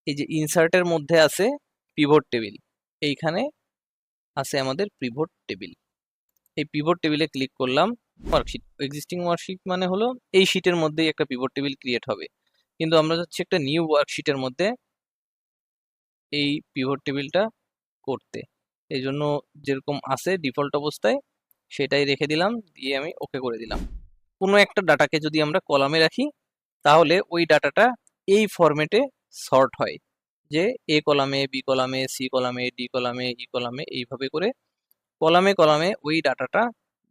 এই যে ইনসার্টের মধ্যে আছে পিভট টেবিল, এইখানে আছে আমাদের পিভট টেবিল। এই পিভট টেবিলে ক্লিক করলাম। ওয়ার্কশিট, এক্সিস্টিং ওয়ার্কশিট মানে হলো এই শিটের মধ্যেই একটা পিভট টেবিল ক্রিয়েট হবে, কিন্তু আমরা যাচ্ছি একটা নিউ ওয়ার্কশিটের মধ্যে এই পিভট টেবিলটা করতে। এই জন্য যেরকম আছে ডিফল্ট অবস্থায় সেটাই রেখে দিলাম, দিয়ে আমি ওকে করে দিলাম। কোনো একটা ডাটাকে যদি আমরা কলামে রাখি তাহলে ওই ডাটাটা এই ফরম্যাটে সর্ট হয়, যে এ কলামে, বি কলামে, সি কলামে, ডি কলামে, ই কলামে, এইভাবে করে কলামে কলামে ওই ডাটাটা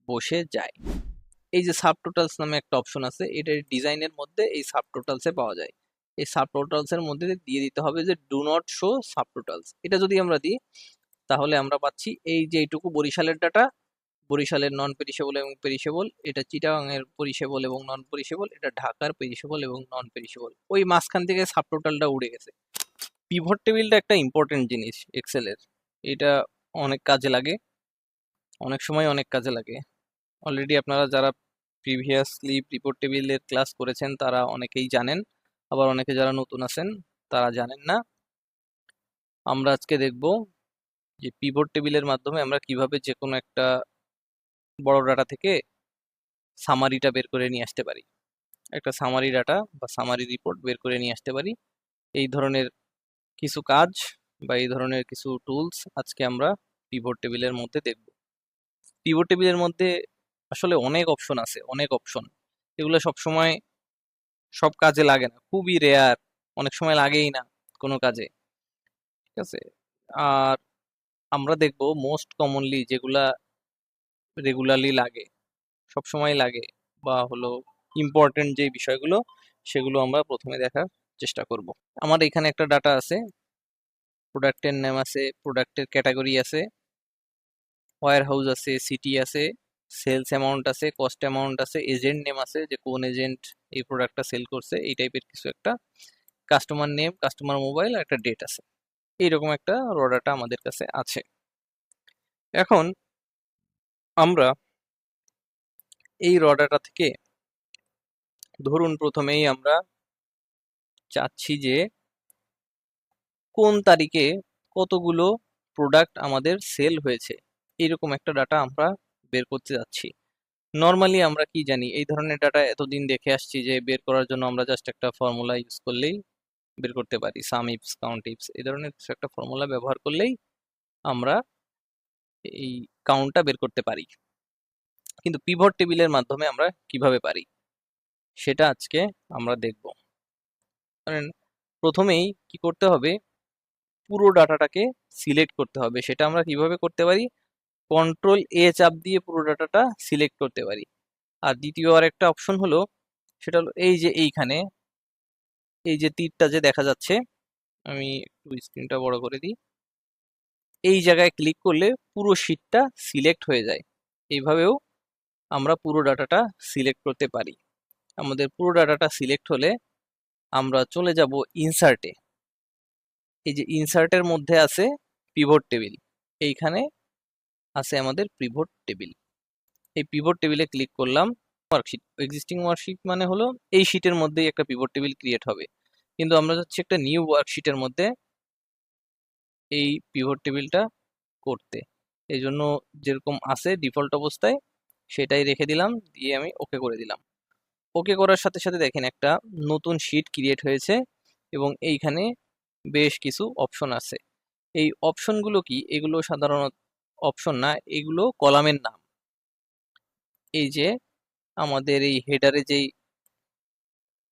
বসে যায়। এই যে সাব টোটালস নামে একটা অপশন আছে, এটার ডিজাইনের মধ্যে এই সাব টোটালসে পাওয়া যায়। এই সাব টোটালস এর মধ্যে দিয়ে দিতে হবে যে do not show sub totals. এটা যদি আমরা দিই তাহলে আমরা পাচ্ছি এই যে এইটুকু বরিশালের ডাটা, বরিশালের নন পেরিশেবল এবং পেরিশেবল, এটা চিটাগাং এর পেরিশেবল এবং নন পেরিশেবল, এটা ঢাকার পেরিশেবল এবং নন পেরিশেবল। ওই মাঝখান থেকে সাব টোটালটা উড়ে গেছে। পিভট টেবিলটা একটা ইম্পর্টেন্ট জিনিস এক্সেলের, এটা অনেক কাজে লাগে, অনেক সময় অনেক কাজে লাগে। অলরেডি আপনারা যারা প্রিভিয়াসলি পিভট টেবিলের ক্লাস করেছেন তারা অনেকেই জানেন, আবার অনেকে যারা নতুন আছেন তারা জানেন না। আমরা আজকে দেখব যে পিভট টেবিলের মাধ্যমে আমরা কিভাবে যে কোনো একটা বড় ডাটা থেকে সামারিটা বের করে নিয়ে আসতে পারি, একটা সামারি ডাটা বা সামারি রিপোর্ট বের করে নিয়ে আসতে পারি। এই ধরনের কিছু কাজ বা এই ধরনের কিছু টুলস আজকে আমরা পিভট টেবিলের মধ্যে দেখব। পিভট টেবিলের মধ্যে আসলে অনেক অপশন আছে, অনেক অপশন, এগুলো সব সময় সব কাজে লাগে না, খুবই রেয়ার, অনেক সময় লাগেই না কোনো কাজে, ঠিক আছে। আর আমরা দেখব মোস্ট কমনলি যেগুলা রেগুলারলি লাগে, সব সময় লাগে, বা হলো ইম্পর্টেন্ট যে বিষয়গুলো সেগুলো আমরা প্রথমে দেখার চেষ্টা করব। আমার এখানে একটা ডাটা আছে, প্রোডাক্টের নাম আছে, প্রোডাক্টের ক্যাটাগরি আছে, ওয়্যার হাউস আছে, সিটি আছে, সেলস অ্যামাউন্ট আছে, কস্ট অ্যামাউন্ট আছে, এজেন্ট নেম আছে যে কোন এজেন্ট এই প্রোডাক্টটা সেল করছে, এই টাইপের কিছু একটা, কাস্টমার নেম, কাস্টমার মোবাইল, একটা ডেট আছে। এইরকম একটা র ডাটা আমাদের কাছে আছে। এখন আমরা এই র ডাটা থেকে ধরুন প্রথমেই আমরা চাচ্ছি যে কোন তারিখে কতগুলো প্রোডাক্ট আমাদের সেল হয়েছে, এইরকম একটা ডাটা আমরা বের করতে যাচ্ছি। নর্মালি আমরা কি জানি, এই ধরনের ডাটা এতদিন দেখে আসছি যে বের করার জন্য আমরা জাস্ট একটা ফর্মুলা ইউজ করলেই বের করতে পারি, সাম ইপস, কাউন্ট ইপস, এই ধরনের কিছু একটা ফর্মুলা ব্যবহার করলেই আমরা এই কাউন্টটা বের করতে পারি। কিন্তু পিভট টেবিলের মাধ্যমে আমরা কিভাবে পারি সেটা আজকে আমরা দেখব। কারণ প্রথমেই কি করতে হবে, পুরো ডাটাটাকে সিলেক্ট করতে হবে। সেটা আমরা কিভাবে করতে পারি, কন্ট্রোল এ চাপ দিয়ে পুরো ডাটাটা সিলেক্ট করতে পারি। আর দ্বিতীয় আর একটা অপশন হলো, সেটা হলো এই যে এইখানে এই যে তীরটা যে দেখা যাচ্ছে, আমি একটু স্ক্রিনটা বড় করে দিই, এই জায়গায় ক্লিক করলে পুরো শীটটা সিলেক্ট হয়ে যায়। এইভাবেও আমরা পুরো ডাটাটা সিলেক্ট করতে পারি। আমাদের পুরো ডাটাটা সিলেক্ট হলে আমরা চলে যাব ইনসার্টে। এই যে ইনসার্টের মধ্যে আছে পিভট টেবিল, এইখানে আছে আমাদের পিভট টেবিল। এই পিভট টেবিলে ক্লিক করলাম। ওয়ার্কশিট, এক্সিস্টিং ওয়ার্কশিট মানে হলো এই শিটের মধ্যেই একটা পিভট টেবিল ক্রিয়েট হবে, কিন্তু আমরা যাচ্ছি একটা নিউ ওয়ার্কশিটের মধ্যে এই পিভট টেবিলটা করতে। এই জন্য যেরকম আছে ডিফল্ট অবস্থায় সেটাই রেখে দিলাম, দিয়ে আমি ওকে করে দিলাম। ওকে করার সাথে সাথে দেখেন একটা নতুন শিট ক্রিয়েট হয়েছে এবং এইখানে বেশ কিছু অপশন আছে। এই অপশনগুলো কি, এগুলো সাধারণত অপশন না, এগুলো কলামের নাম। এই যে আমাদের এই হেডারে যেই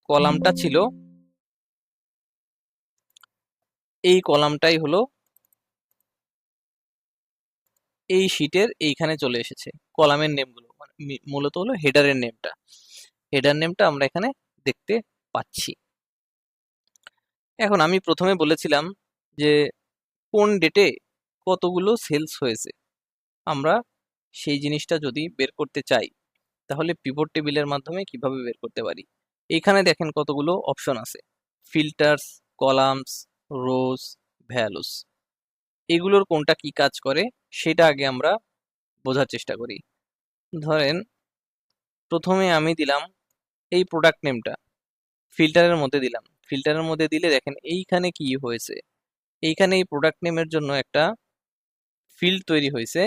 কলামটা ছিল, এই কলামটাই হলো এই শিটের এইখানে চলে এসেছে। কলামের নেমগুলো মানে মূলত হলো হেডারের নেমটা, হেডার নেমটা আমরা এখানে দেখতে পাচ্ছি। এখন আমি প্রথমে বলেছিলাম যে কোন ডেটে কতগুলো সেলস হয়েছে, আমরা সেই জিনিসটা যদি বের করতে চাই তাহলে পিভট টেবিলের মাধ্যমে কিভাবে বের করতে পারি। এইখানে দেখেন কতগুলো অপশন আছে, ফিল্টার্স, কলামস, রোজ, ভ্যালুস। এগুলোর কোনটা কি কাজ করে সেটা আগে আমরা বোঝার চেষ্টা করি। ধরেন প্রথমে আমি দিলাম এই প্রোডাক্ট নেমটা, ফিল্টারের মধ্যে দিলাম, ফিল্টারের মধ্যে দিলে দেখেন এইখানে কি হয়েছে, এইখানে এই প্রোডাক্ট নেমের জন্য একটা ফিল্ড তৈরি হয়েছে,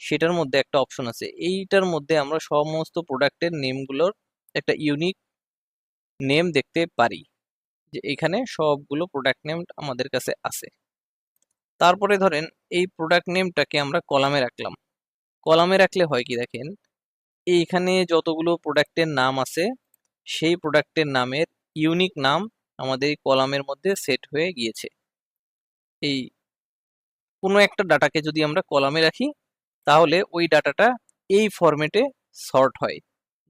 সেটার মধ্যে একটা অপশন আছে, এইটার মধ্যে আমরা সমস্ত প্রোডাক্টের নেমগুলোর একটা ইউনিক নেম দেখতে পারি, যে এখানে সবগুলো প্রোডাক্ট নেম আমাদের কাছে আছে। তারপরে ধরেন এই প্রোডাক্ট নেমটাকে আমরা কলামে রাখলাম। কলামে রাখলে হয় কি দেখেন, এইখানে যতগুলো প্রোডাক্টের নাম আছে সেই প্রোডাক্টের নামের ইউনিক নাম আমাদের এই কলামের মধ্যে সেট হয়ে গিয়েছে। এই কোনো একটা ডাটাকে যদি আমরা কলামে রাখি তাহলে ওই ডাটাটা এই ফরম্যাটে সর্ট হয়,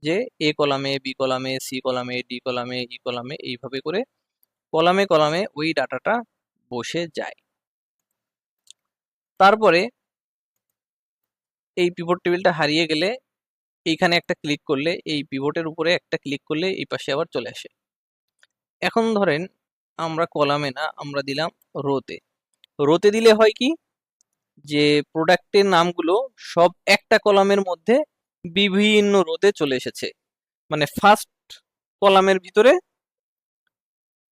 যে এ কলামে, বি কলামে, সি কলামে, ডি কলামে, ই কলামে, এইভাবে করে কলামে কলামে ওই ডাটাটা বসে যায়। তারপরে এই পিভট টেবিলটা হারিয়ে গেলে এইখানে একটা ক্লিক করলে, এই পিভটের উপরে একটা ক্লিক করলে এই পাশে আবার চলে আসে। এখন ধরেন আমরা কলামে না, আমরা দিলাম রোতে। রোতে দিলে হয় কি, যে প্রোডাক্টের নামগুলো সব একটা কলামের মধ্যে বিভিন্ন রোতে চলে এসেছে। মানে ফার্স্ট কলামের ভিতরে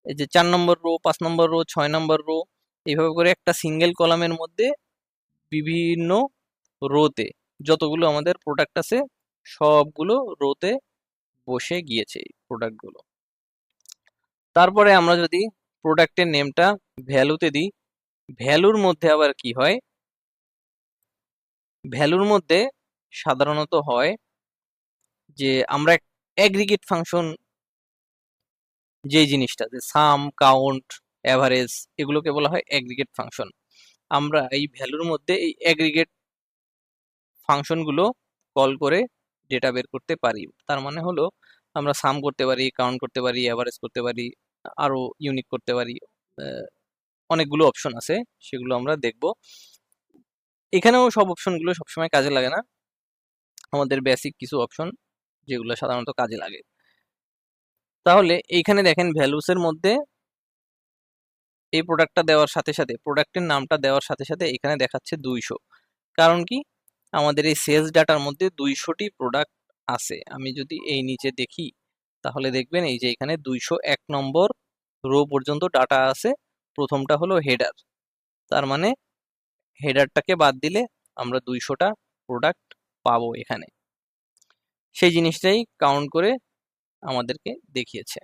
এই যে 4 নম্বর রো, 5 নম্বর রো, 6 নম্বর রো, এইভাবে করে একটা সিঙ্গেল কলামের মধ্যে বিভিন্ন রোতে যতগুলো আমাদের প্রোডাক্ট আছে সবগুলো রোতে বসে গিয়েছে এই প্রোডাক্টগুলো। তারপরে আমরা যদি প্রোডাক্টের নেমটা ভ্যালুতে দিই, ভ্যালুর মধ্যে আবার কি হয়, ভ্যালুর মধ্যে সাধারণত হয় যে আমরা অ্যাগ্রিগেট ফাংশন, যে জিনিসটা যে সাম, কাউন্ট, অ্যাভারেজ, এগুলোকে বলা হয় অ্যাগ্রিগেট ফাংশন। আমরা এই ভ্যালুর মধ্যে এই অ্যাগ্রিগেট ফাংশনগুলো কল করে ডেটা বের করতে পারি। তার মানে হলো আমরা সাম করতে পারি, কাউন্ট করতে পারি, অ্যাভারেজ করতে পারি, আরো ইউনিক করতে পারি। অনেকগুলো অপশন আছে, সেগুলো আমরা দেখব। এখানেও সব অপশনগুলো সবসময় কাজে লাগে না, আমাদের বেসিক কিছু অপশন যেগুলো সাধারণত কাজে লাগে। তাহলে এইখানে দেখেন ভ্যালুসের মধ্যে এই প্রোডাক্টটা দেওয়ার সাথে সাথে, প্রোডাক্টের নামটা দেওয়ার সাথে সাথে এখানে দেখাচ্ছে 200। কারণ কি, আমাদের এই সেলস ডাটার মধ্যে 200টি প্রোডাক্ট আছে। আমি যদি এই নিচে দেখি তাহলে দেখবেন এই যে এখানে 201 নম্বর রো পর্যন্ত ডাটা আছে। প্রথমটা হলো হেডার, তার মানে হেডারটাকে বাদ দিলে আমরা 200টা প্রোডাক্ট পাবো এখানে। সেই জিনিসটাই কাউন্ট করে আমাদেরকে দেখিয়েছে।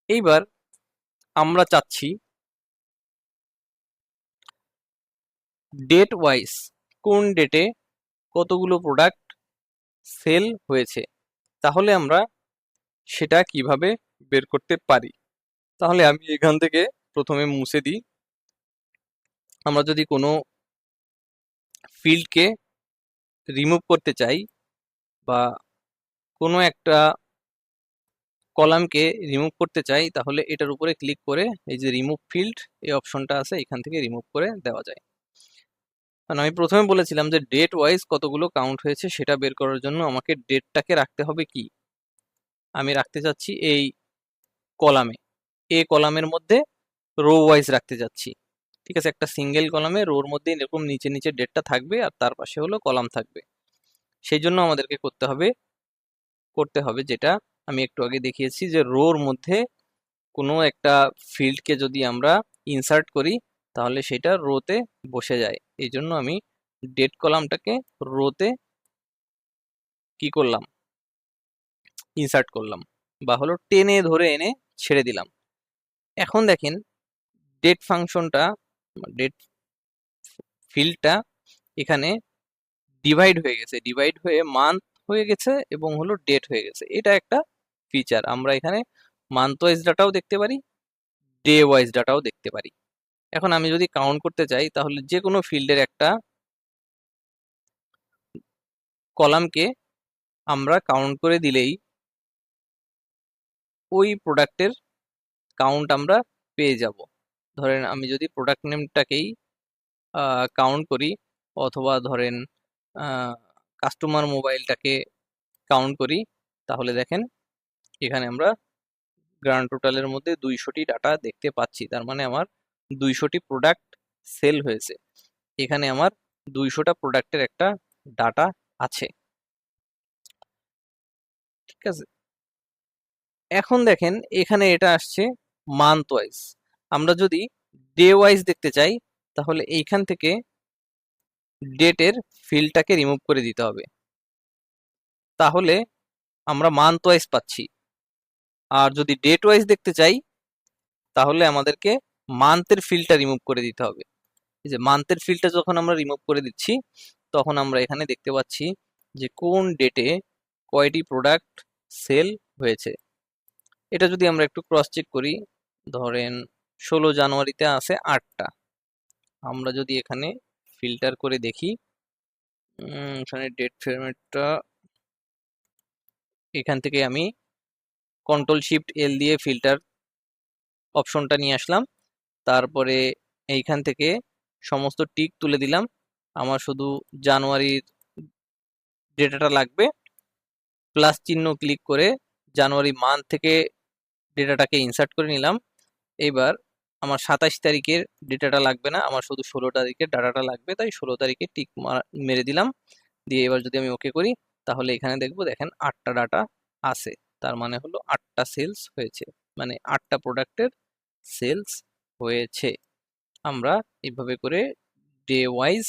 এইবার আমরা চাচ্ছি ডেট ওয়াইজ, কোন ডেটে কতগুলো প্রোডাক্ট সেল হয়েছে, তাহলে আমরা সেটা কিভাবে বের করতে পারি। তাহলে আমি এখান থেকে প্রথমে মুছে দিই। আমরা যদি কোনো ফিল্ডকে রিমুভ করতে চাই বা কোনো একটা কলামকে রিমুভ করতে চাই, তাহলে এটার উপরে ক্লিক করে এই যে রিমুভ ফিল্ড, এই অপশনটা আছে, এখান থেকে রিমুভ করে দেওয়া যায়। কারণ আমি প্রথমে বলেছিলাম যে ডেট ওয়াইজ কতগুলো কাউন্ট হয়েছে সেটা বের করার জন্য আমাকে ডেটটাকে রাখতে হবে কি, আমি রাখতে চাচ্ছি এই কলামে, এ কলামের মধ্যে রো ওয়াইজ রাখতে যাচ্ছি। ঠিক আছে, একটা সিঙ্গেল কলামে রোর মধ্যে এরকম নিচে নিচে ডেটটা থাকবে আর তার পাশে হলো কলাম থাকবে। সেই জন্য আমাদেরকে করতে হবে যেটা আমি একটু আগে দেখিয়েছি, যে রোর মধ্যে কোনো একটা ফিল্ডকে যদি আমরা ইনসার্ট করি তাহলে সেটা রোতে বসে যায়। এই জন্য আমি ডেট কলামটাকে রোতে কি করলাম, ইনসার্ট করলাম, বা হলো টেনে ধরে এনে ছেড়ে দিলাম। এখন দেখেন ডেট ফাংশনটা, ডেট ফিল্ডটা এখানে ডিভাইড হয়ে গেছে, ডিভাইড হয়ে মান্থ হয়ে গেছে এবং হলো ডেট হয়ে গেছে। এটা একটা ফিচার, আমরা এখানে মান্থ ওয়াইজ ডাটাও দেখতে পারি, ডে ওয়াইজ ডাটাও দেখতে পারি। এখন আমি যদি কাউন্ট করতে চাই তাহলে যে কোনো ফিল্ডের একটা কলামকে আমরা কাউন্ট করে দিলেই ওই প্রোডাক্টের কাউন্ট আমরা পেয়ে যাব। ধরেন আমি যদি প্রোডাক্ট নেমটাকেই কাউন্ট করি, অথবা ধরেন কাস্টমার মোবাইলটাকে কাউন্ট করি, তাহলে দেখেন এখানে আমরা গ্র্যান্ড টোটালের মধ্যে 200টি ডাটা দেখতে পাচ্ছি। তার মানে আমার 200টি প্রোডাক্ট সেল হয়েছে, এখানে আমার 200টা প্রোডাক্টের একটা ডাটা আছে। ঠিক আছে, এখন দেখেন এখানে এটা আসছে মান্থ ওয়াইজ। আমরা যদি ডে ওয়াইজ দেখতে চাই তাহলে এইখান থেকে ডেটের ফিল্ডটাকে রিমুভ করে দিতে হবে, তাহলে আমরা মান্থ ওয়াইজ পাচ্ছি। আর যদি ডেট ওয়াইজ দেখতে চাই তাহলে আমাদেরকে মান্থের ফিল্ডটা রিমুভ করে দিতে হবে। এই যে মান্থের ফিল্ডটা যখন আমরা রিমুভ করে দিচ্ছি তখন আমরা এখানে দেখতে পাচ্ছি যে কোন ডেটে কয়টি প্রোডাক্ট সেল হয়েছে। এটা যদি আমরা একটু ক্রস চেক করি, ধরেন 16 জানুয়ারিতে আছে 8টা। আমরা যদি এখানে ফিল্টার করে দেখি, এখানে ডেট ফরম্যাটটা এখান থেকে আমি কন্ট্রোল শিফট এল দিয়ে ফিল্টার অপশনটা নিয়ে আসলাম, তারপরে এইখান থেকে সমস্ত টিক তুলে দিলাম। আমার শুধু জানুয়ারির ডেটাটা লাগবে, প্লাস চিহ্ন ক্লিক করে জানুয়ারি মান্থ থেকে ডেটাটাকে ইনসার্ট করে নিলাম। এবার আমার 27 তারিখের ডেটাটা লাগবে না, আমার শুধু 16 তারিখের ডাটাটা লাগবে, তাই 16 তারিখে টিক মেরে দিলাম। দিয়ে এবার যদি আমি ওকে করি তাহলে এখানে দেখবো, দেখেন 8টা ডাটা আছে, তার মানে হলো 8টা সেলস হয়েছে, মানে 8টা প্রোডাক্টের সেলস হয়েছে। আমরা এইভাবে করে ডে ওয়াইজ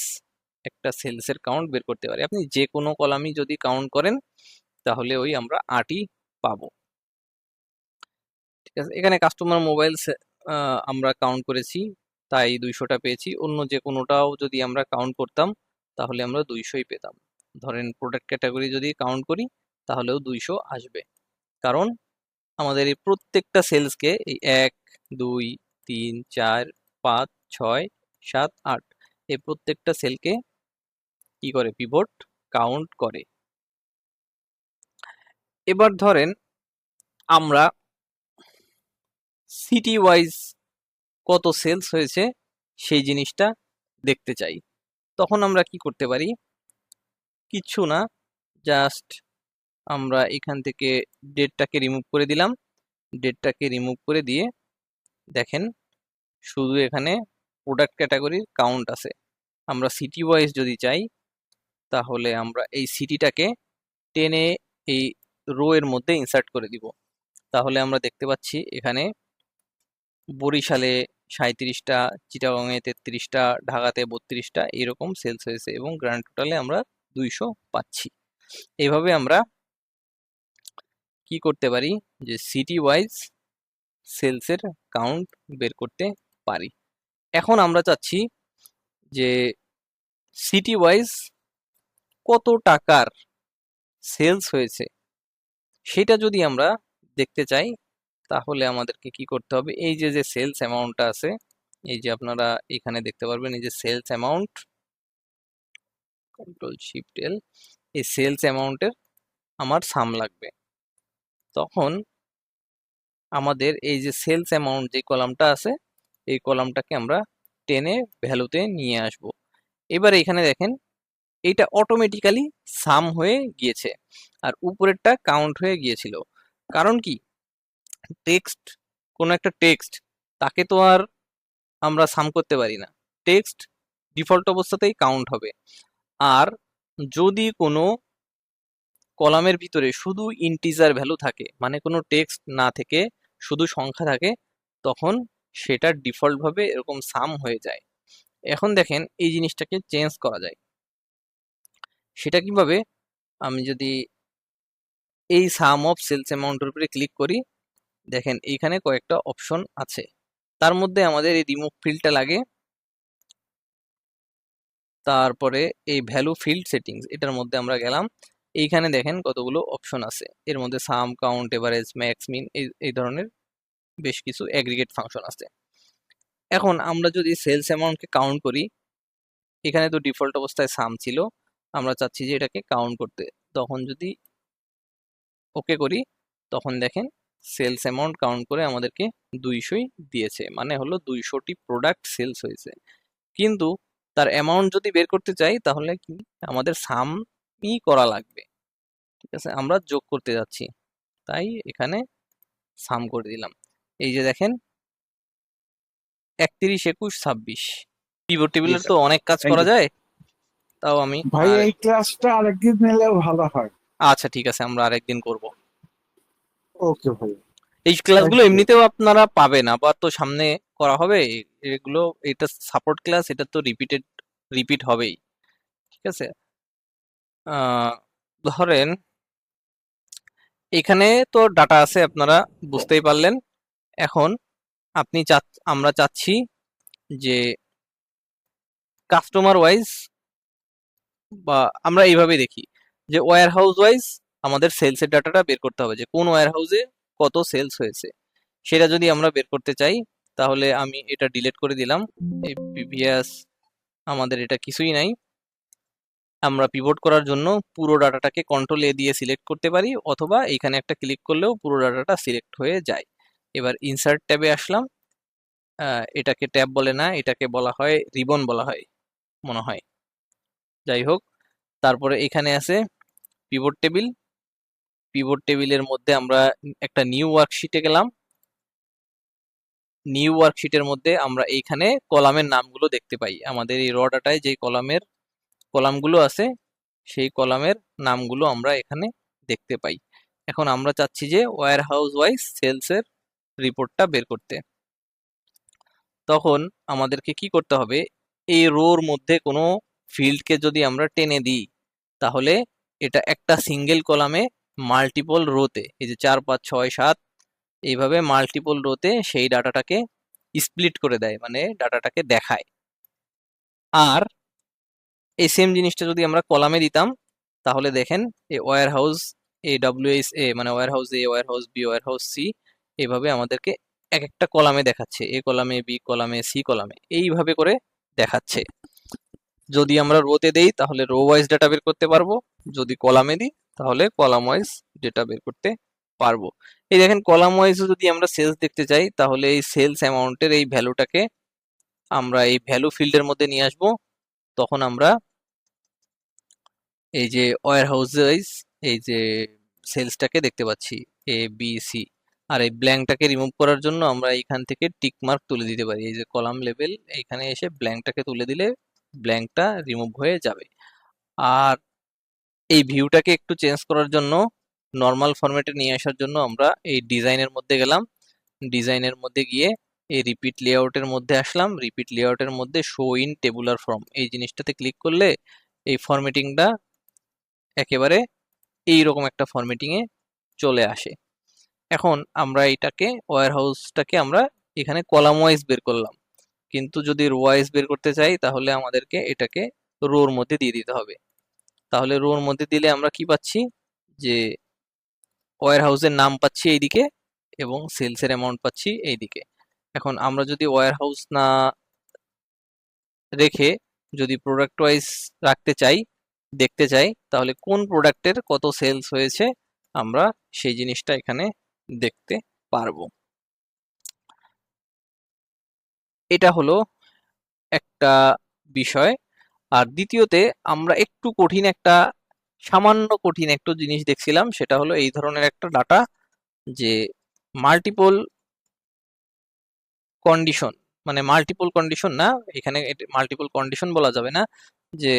একটা সেলসের কাউন্ট বের করতে পারি। আপনি যে কোনো কলামই যদি কাউন্ট করেন তাহলে ওই আমরা 8ই পাবো। ঠিক আছে, এখানে কাস্টমার মোবাইল আমরা কাউন্ট করেছি তাই 200টা পেয়েছি। অন্য যে কোনোটাও যদি আমরা কাউন্ট করতাম তাহলে আমরা 200ই পেতাম। ধরেন প্রোডাক্ট ক্যাটাগরি যদি কাউন্ট করি তাহলেও 200 আসবে, কারণ আমাদের এই প্রত্যেকটা সেলসকে এই 1 2 3 4 5 6 7 8 এই প্রত্যেকটা সেলকে কি করে, পিভট কাউন্ট করে। এবার ধরেন আমরা সিটি ওয়াইজ কত সেলস হয়েছে সেই জিনিসটা দেখতে চাই, তখন আমরা কি করতে পারি, কিচ্ছু না, জাস্ট আমরা এখান থেকে ডেটটাকে রিমুভ করে দিলাম। ডেটটাকে রিমুভ করে দিয়ে দেখেন শুধু এখানে প্রোডাক্ট ক্যাটাগরির কাউন্ট আছে। আমরা সিটি ওয়াইজ যদি চাই তাহলে আমরা এই সিটিটাকে টেনে এই রো এর মধ্যে ইনসার্ট করে দিব, তাহলে আমরা দেখতে পাচ্ছি এখানে বরিশালে 37টা, চিটাগংয়ে 33টা, ঢাকাতে 32টা এরকম সেলস হয়েছে এবং গ্র্যান্ড টোটালে আমরা 200 পাচ্ছি। এইভাবে আমরা কি করতে পারি, যে সিটি ওয়াইজ সেলসের কাউন্ট বের করতে পারি। এখন আমরা চাচ্ছি যে সিটি ওয়াইজ কত টাকার সেলস হয়েছে সেটা যদি আমরা দেখতে চাই তাহলে আমাদেরকে কি করতে হবে, এই যে যে সেলস অ্যামাউন্টটা আছে, এই যে আপনারা এখানে দেখতে পারবেন এই যে সেলস অ্যামাউন্ট, কন্ট্রোল শিফট এল, এই সেলস অ্যামাউন্টের আমার সাম লাগবে। তখন আমাদের এই যে সেলস অ্যামাউন্ট যে কলামটা আছে এই কলামটাকে আমরা টেনে ভ্যালুতে নিয়ে আসব। এবার এখানে দেখেন এইটা অটোমেটিক্যালি সাম হয়ে গিয়েছে আর উপরেরটা কাউন্ট হয়ে গিয়েছিল। কারণ কি, টেক্সট, কোনো একটা টেক্সট তাকে তো আর আমরা সাম করতে পারি না, টেক্সট ডিফল্ট অবস্থাতেই কাউন্ট হবে। আর যদি কোনো কলামের ভিতরে শুধু ইন্টিজার ভ্যালু থাকে, মানে কোনো টেক্সট না থেকে শুধু সংখ্যা থাকে, তখন সেটা ডিফল্ট ভাবে এরকম সাম হয়ে যায়। এখন দেখেন এই জিনিসটাকে চেঞ্জ করা যায়, সেটা কিভাবে, আমি যদি এই সাম অফ সেলস অ্যামাউন্টের উপরে ক্লিক করি, দেখেন এইখানে কয়েকটা অপশন আছে, তার মধ্যে আমাদের এই রিমুভ ফিল্ডটা লাগে, তারপরে এই ভ্যালু ফিল্ড সেটিংস এটার মধ্যে আমরা গেলাম। এইখানে দেখেন কতগুলো অপশন আছে, এর মধ্যে সাম, কাউন্ট, এভারেজ, ম্যাক্স, মিন, এই ধরনের বেশ কিছু অ্যাগ্রিগেট ফাংশন আছে। এখন আমরা যদি সেলস অ্যামাউন্টকে কাউন্ট করি, এখানে তো ডিফল্ট অবস্থায় সাম ছিল, আমরা চাচ্ছি যে এটাকে কাউন্ট করতে, তখন যদি ওকে করি তখন দেখেন সেলস অ্যামাউন্ট কাউন্ট করে আমাদেরকে 200ই দিয়েছে, মানে হলো 200টি প্রোডাক্ট সেলস হয়েছে। কিন্তু তার অ্যামাউন্ট যদি বের করতে চাই তাহলে কি আমাদের সামই করা লাগবে। ঠিক আছে, আমরা যোগ করতে যাচ্ছি তাই এখানে সাম করে দিলাম। এই যে দেখেন 31, 21, 26 পিভট টেবিলের তো অনেক কাজ থ্যাংক করা ইউ যায়, তাও আমি ভাই। আর এই ক্লাসটা আরেকদিন নিলেও ভালো হয়। আচ্ছা ঠিক আছে, আমরা আরেকদিন করব। ওকে ভাই। এই ক্লাসগুলো আচ্ছা। এমনিতেও আপনারা পাবেন, আবার তো সামনে করা হবে এগুলো। এটা সাপোর্ট ক্লাস, এটা তো রিপিট হবেই, ঠিক আছে। আহ ধরেন এখানে তো ডাটা আছে, আপনারা বুঝতেই পারলেন। এখন আমরা চাচ্ছি যে কাস্টমার ওয়াইজ, বা আমরা এইভাবে দেখি যে ওয়্যার হাউস ওয়াইজ আমাদের সেলসের ডাটাটা বের করতে হবে, যে কোন ওয়্যার হাউসে কত সেলস হয়েছে। সেটা যদি আমরা বের করতে চাই, তাহলে আমি এটা ডিলিট করে দিলাম। এই প্রিভিয়াস আমাদের এটা কিছুই নাই। আমরা পিভট করার জন্য পুরো ডাটাটাকে কন্ট্রোল এ দিয়ে সিলেক্ট করতে পারি, অথবা এখানে একটা ক্লিক করলেও পুরো ডাটাটা সিলেক্ট হয়ে যায়। এবার ইনসার্ট ট্যাবে আসলাম। এটাকে ট্যাব বলে না, এটাকে বলা হয় রিবন বলা হয় মনে হয়। যাই হোক, তারপরে এখানে আছে পিভট টেবিল। পিভট টেবিলের মধ্যে আমরা একটা নিউ ওয়ার্কশিটে গেলাম। নিউ ওয়ার্কশিটের মধ্যে আমরা এইখানে কলামের নামগুলো দেখতে পাই। আমাদের এই র ডাটায় যে কলামগুলো আছে, সেই কলামের নামগুলো আমরা এখানে দেখতে পাই। এখন আমরা চাচ্ছি যে ওয়্যার হাউস ওয়াইজ সেলস এর রিপোর্টটা বের করতে। তখন আমাদেরকে কি করতে হবে, এই রোর মধ্যে কোনো ফিল্ডকে যদি আমরা টেনে দিই, তাহলে এটা একটা সিঙ্গেল কলামে মাল্টিপল রোতে, এই যে 4 5 6 7 এইভাবে মাল্টিপল রোতে সেই ডাটাটাকে স্প্লিট করে দেয়, মানে ডাটাটাকে দেখায়। আর এই সেম জিনিসটা যদি আমরা কলামে দিতাম, তাহলে দেখেন এই ওয়্যার হাউস এ মানে warehouse A, warehouse B, warehouse C, এইভাবে আমাদেরকে এক একটা কলামে দেখাচ্ছে, এ কলামে, বি কলামে, সি কলামে, এইভাবে করে দেখাচ্ছে। যদি আমরা রোতে দেই তাহলে রো ওয়াইজ ডেটা বের করতে পারবো, যদি কলামে দিই তাহলে কলাম ওয়াইজ ডেটা বের করতে পারবো। এই দেখেন কলাম ওয়াইজ যদি আমরা সেলস দেখতে চাই, তাহলে এই সেলস অ্যামাউন্টের এই ভ্যালুটাকে আমরা এই ভ্যালু ফিল্ডের মধ্যে নিয়ে আসবো। তখন আমরা এই যে ওয়্যার হাউস ওয়াইজ এই যে সেলসটাকে দেখতে পাচ্ছি, এ বি সি। আর এই ব্ল্যাঙ্কটাকে রিমুভ করার জন্য আমরা এখান থেকে টিক মার্ক তুলে দিতে পারি, এই যে কলাম লেভেল এখানে এসে ব্ল্যাঙ্কটাকে তুলে দিলে ব্ল্যাঙ্কটা রিমুভ হয়ে যাবে। আর এই ভিউটাকে একটু চেঞ্জ করার জন্য, নর্মাল ফরম্যাটে নিয়ে আসার জন্য আমরা এই ডিজাইনের মধ্যে গেলাম। ডিজাইনের মধ্যে গিয়ে এই রিপিট লেআউটের মধ্যে আসলাম। রিপিট লেআউটের মধ্যে শো ইন টেবুলার ফর্ম এই জিনিসটাতে ক্লিক করলে এই ফরম্যাটিংটা একেবারে এইরকম একটা ফরম্যাটিং এ চলে আসে। এখন আমরা এটাকে ওয়্যার হাউসটাকে আমরা এখানে কলাম ওয়াইজ বের করলাম, কিন্তু যদি রো ওয়াইজ বের করতে চাই তাহলে আমাদেরকে এটাকে রোর মধ্যে দিয়ে দিতে হবে। তাহলে রোর মধ্যে দিলে আমরা কি পাচ্ছি, যে ওয়্যার হাউসের নাম পাচ্ছি এইদিকে এবং সেলসের অ্যামাউন্ট পাচ্ছি এইদিকে। এখন আমরা যদি ওয়্যার হাউস না রেখে যদি প্রোডাক্ট ওয়াইজ রাখতে চাই, দেখতে চাই, তাহলে কোন প্রোডাক্টের কত সেলস হয়েছে আমরা সেই জিনিসটা এখানে দেখতে পারবো। এটা হলো একটা বিষয়। আর দ্বিতীয়তে আমরা একটু কঠিন একটা, সামান্য কঠিন একটু জিনিস দেখছিলাম, সেটা হলো এই ধরনের একটা ডাটা, যে মাল্টিপল কন্ডিশন, মানে মাল্টিপল কন্ডিশন না, এখানে মাল্টিপল কন্ডিশন বলা যাবে না, যে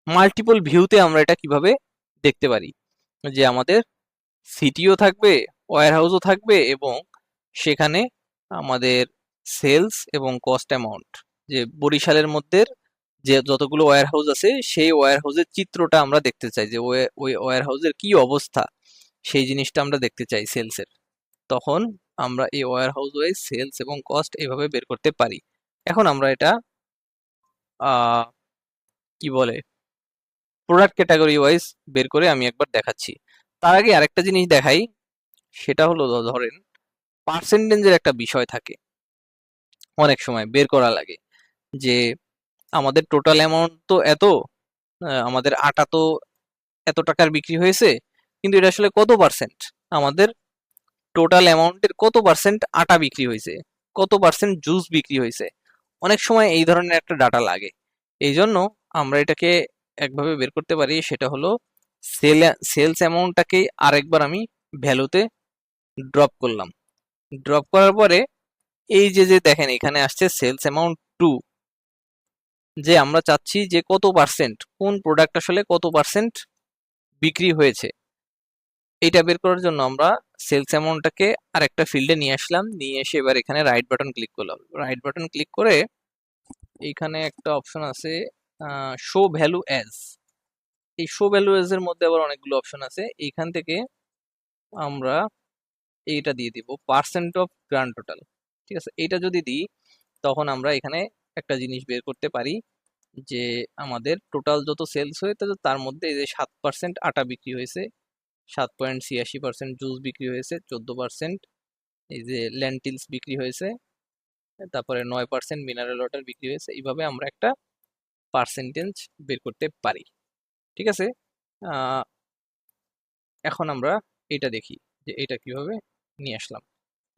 মাল্টিপল ভিউতে আমরা এটা কিভাবে দেখতে পারি, যে আমাদের সিটিও থাকবে, ওয়্যার হাউসও থাকবে, এবং সেখানে আমাদের সেলস এবং কস্ট অ্যামাউন্ট, যে বরিশালের মধ্যে যে যতগুলো ওয়্যার হাউস আছে সেই ওয়্যার হাউসের চিত্রটা আমরা দেখতে চাই, যে ওই ওয়্যার হাউসের কি অবস্থা সেই জিনিসটা আমরা দেখতে চাই সেলসের। তখন আমরা এই ওয়্যার হাউস ওয়াইজ সেলস এবং কস্ট এভাবে বের করতে পারি। এখন আমরা এটা আহ কি বলে প্রোডাক্ট ক্যাটাগরি ওয়াইজ বের করে আমি একবার দেখাচ্ছি। তার আগে আরেকটা জিনিস দেখাই, সেটা হলো ধরেন পার্সেন্টেজের একটা বিষয় থাকে, অনেক সময় বের করা লাগে, যে আমাদের টোটাল অ্যামাউন্ট তো এত, আমাদের আটা তো এত টাকার বিক্রি হয়েছে, কিন্তু এটা আসলে কত পার্সেন্ট, আমাদের টোটাল অ্যামাউন্টের কত পার্সেন্ট আটা বিক্রি হয়েছে, কত পার্সেন্ট জুস বিক্রি হয়েছে। অনেক সময় এই ধরনের একটা ডাটা লাগে। এই জন্য আমরা এটাকে একভাবে বের করতে পারি, সেটা হলো সেলস অ্যামাউন্টটাকে আরেকবার আমি ভ্যালুতে ড্রপ করলাম। ড্রপ করার পরে এই যে যে দেখেন এখানে আসছে সেলস অ্যামাউন্ট টু, যে আমরা চাচ্ছি যে কত পার্সেন্ট কোন প্রোডাক্ট আসলে কত পার্সেন্ট বিক্রি হয়েছে। এইটা বের করার জন্য আমরা সেলস অ্যামাউন্টটাকে আরেকটা ফিল্ডে নিয়ে আসলাম, নিয়ে এসে এবার এখানে রাইট বাটন ক্লিক করলাম। রাইট বাটন ক্লিক করে এইখানে একটা অপশন আছে শো ভ্যালু অ্যাজ। এই শো ভ্যালু অ্যাজ এর মধ্যে আবার অনেকগুলো অপশন আছে। এইখান থেকে আমরা এইটা দিয়ে দিব পার্সেন্ট অফ গ্র্যান্ড টোটাল। ঠিক আছে, এইটা যদি দিই তখন আমরা এখানে একটা জিনিস বের করতে পারি যে আমাদের টোটাল যত সেলস হয়েছে তার মধ্যে এই যে 7% আটা বিক্রি হয়েছে, 7.86% জুস বিক্রি হয়েছে, 14% এই যে ল্যান্টিলস বিক্রি হয়েছে, তারপরে 9% মিনারেল ওয়াটার বিক্রি হয়েছে। এইভাবে আমরা একটা পার্সেন্টেজ বের করতে পারি। ঠিক আছে, আহ, এখন আমরা এটা দেখি যে এটা কিভাবে নিয়ে আসলাম।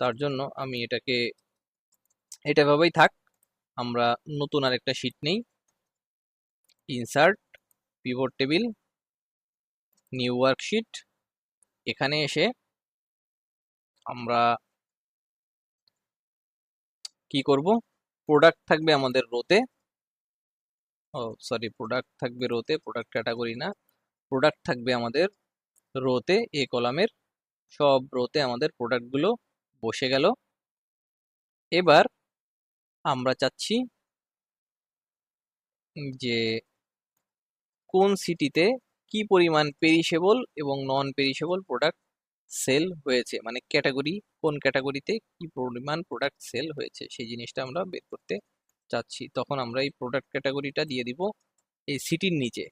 তার জন্য আমি এটা ভাবেই থাক। আমরা নতুন আরেকটা শীট নেই, insert, pivot table, new worksheet. এখানে এসে আমরা কি করব, প্রোডাক্ট থাকবে আমাদের রোতে, প্রোডাক্ট থাকবে রোতে, প্রোডাক্ট ক্যাটাগরি না, প্রোডাক্ট থাকবে আমাদের রোতে, এ কলামের সব রোতে আমাদের প্রোডাক্টগুলো বসে গেল। এবার আমরা চাচ্ছি যে কোন সিটিতে কি পরিমাণ পেরিশেবল এবং নন পেরিশেবল প্রোডাক্ট সেল হয়েছে, মানে ক্যাটাগরি, কোন ক্যাটাগরিতে কি পরিমাণ প্রোডাক্ট সেল হয়েছে সেই জিনিসটা আমরা বের করতে চাচ্ছি। তখন আমরা এই প্রোডাক্ট ক্যাটাগরিটা দিয়ে দিব এই সিটির নিচে।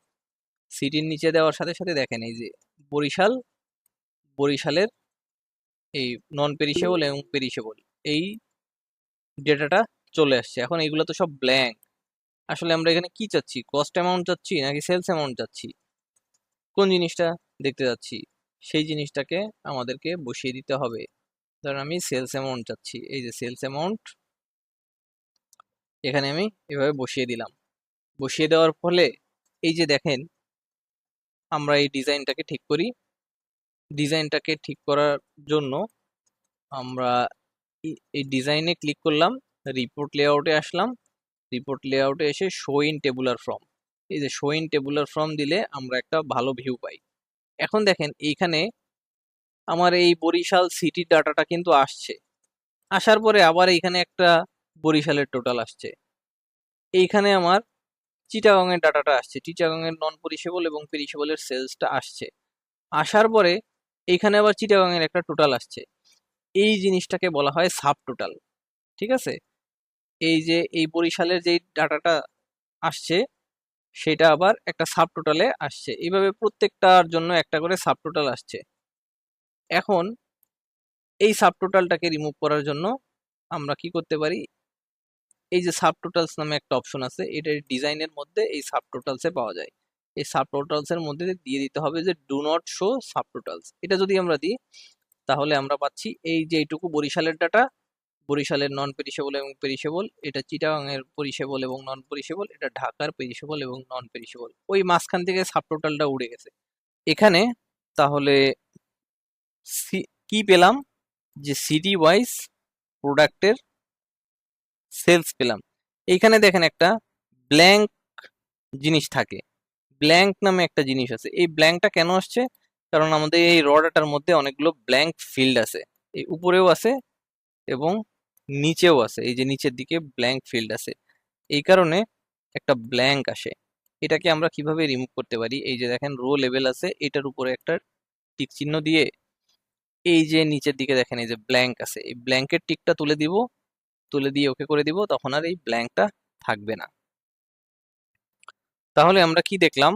সিটির নিচে দেওয়ার সাথে সাথে দেখেন এই যে বরিশাল, বরিশালের এই নন পেরিশেবল এবং পেরিশেবল এই ডেটাটা চলে আসছে। এখন এইগুলো তো সব ব্ল্যাঙ্ক। আসলে আমরা এখানে কি চাচ্ছি, কস্ট অ্যামাউন্ট চাচ্ছি নাকি সেলস অ্যামাউন্ট চাচ্ছি, কোন জিনিসটা দেখতে যাচ্ছি, সেই জিনিসটাকে আমাদেরকে বসিয়ে দিতে হবে। ধরেন আমি সেলস অ্যামাউন্ট চাচ্ছি, এই যে সেলস অ্যামাউন্ট এখানে আমি এভাবে বসিয়ে দিলাম। বসিয়ে দেওয়ার ফলে এই যে দেখেন আমরা এই ডিজাইনটাকে ঠিক করি। ডিজাইনটাকে ঠিক করার জন্য আমরা এই ডিজাইনে ক্লিক করলাম, রিপোর্ট লেআউটে আসলাম, রিপোর্ট লেআউটে এসে শো ইন টেবুলার ফর্ম। এই যে শো ইন টেবুলার ফর্ম দিলে আমরা একটা ভালো ভিউ পাই। এখন দেখেন এইখানে আমার এই বরিশাল সিটির ডাটাটা কিন্তু আসছে, আসার পরে আবার এইখানে একটা বরিশালের টোটাল আসছে। এইখানে আমার চিটাগং এর ডাটাটা আসছে, চিটাগং এর নন পেরিশেবল এবং পেরিশেবলের সেলসটা আসছে। আসার পরে এইখানে আবার চিটাগং এর একটা টোটাল আসছে। এই জিনিসটাকে বলা হয় সাব টোটাল। ঠিক আছে, এই যে এই বরিশালের যেই ডাটাটা আসছে সেটা আবার একটা সাব টোটালে আসছে। এইভাবে প্রত্যেকটার জন্য একটা করে সাব টোটাল আসছে। এখন এই সাব টোটালটাকে রিমুভ করার জন্য আমরা কি করতে পারি, এই যে সাব টোটালস নামে একটা অপশন আছে, এটার ডিজাইনের মধ্যে এই সাব টোটালসে পাওয়া যায়। এই সাব টোটালস এর মধ্যে দিয়ে দিতে হবে যে do not show sub totals. এটা যদি আমরা দিই তাহলে আমরা পাচ্ছি এই যে এইটুকু বরিশালের ডাটা, বরিশালের নন পেরিশেবল এবং পেরিশেবল, এটা চিটাগাং এর পেরিশেবল এবং নন পেরিশেবল, এটা ঢাকার পেরিশেবল এবং নন পেরিশেবল। ওই মাঝখান থেকে সাব টোটালটা উড়ে গেছে এখানে। তাহলে কি পেলাম, যে সিটি ওয়াইজ প্রোডাক্টের সেলস পেলাম। এইখানে দেখেন একটা ব্ল্যাঙ্ক জিনিস থাকে, ব্ল্যাঙ্ক নামে একটা জিনিস আছে। এই ব্ল্যাঙ্কটা কেন আসছে, কারণ আমাদের এই র ডাটার মধ্যে অনেকগুলো ব্ল্যাঙ্ক ফিল্ড আছে, এই উপরেও আছে এবং নিচেও আছে, এই যে নিচের দিকে ব্ল্যাঙ্ক ফিল্ড আছে, এই কারণে একটা ব্ল্যাঙ্ক আসে। এটাকে আমরা কিভাবে রিমুভ করতে পারি, এই যে দেখেন রো লেভেল আছে, এটার উপরে একটা টিক চিহ্ন দিয়ে এই যে নিচের দিকে দেখেন এই যে ব্ল্যাঙ্ক আছে, এই ব্ল্যাঙ্কের টিকটা তুলে দিব, তুলে দিয়ে ওকে করে দিব, তখন আর এই ব্ল্যাঙ্কটা থাকবে না। তাহলে আমরা কি দেখলাম,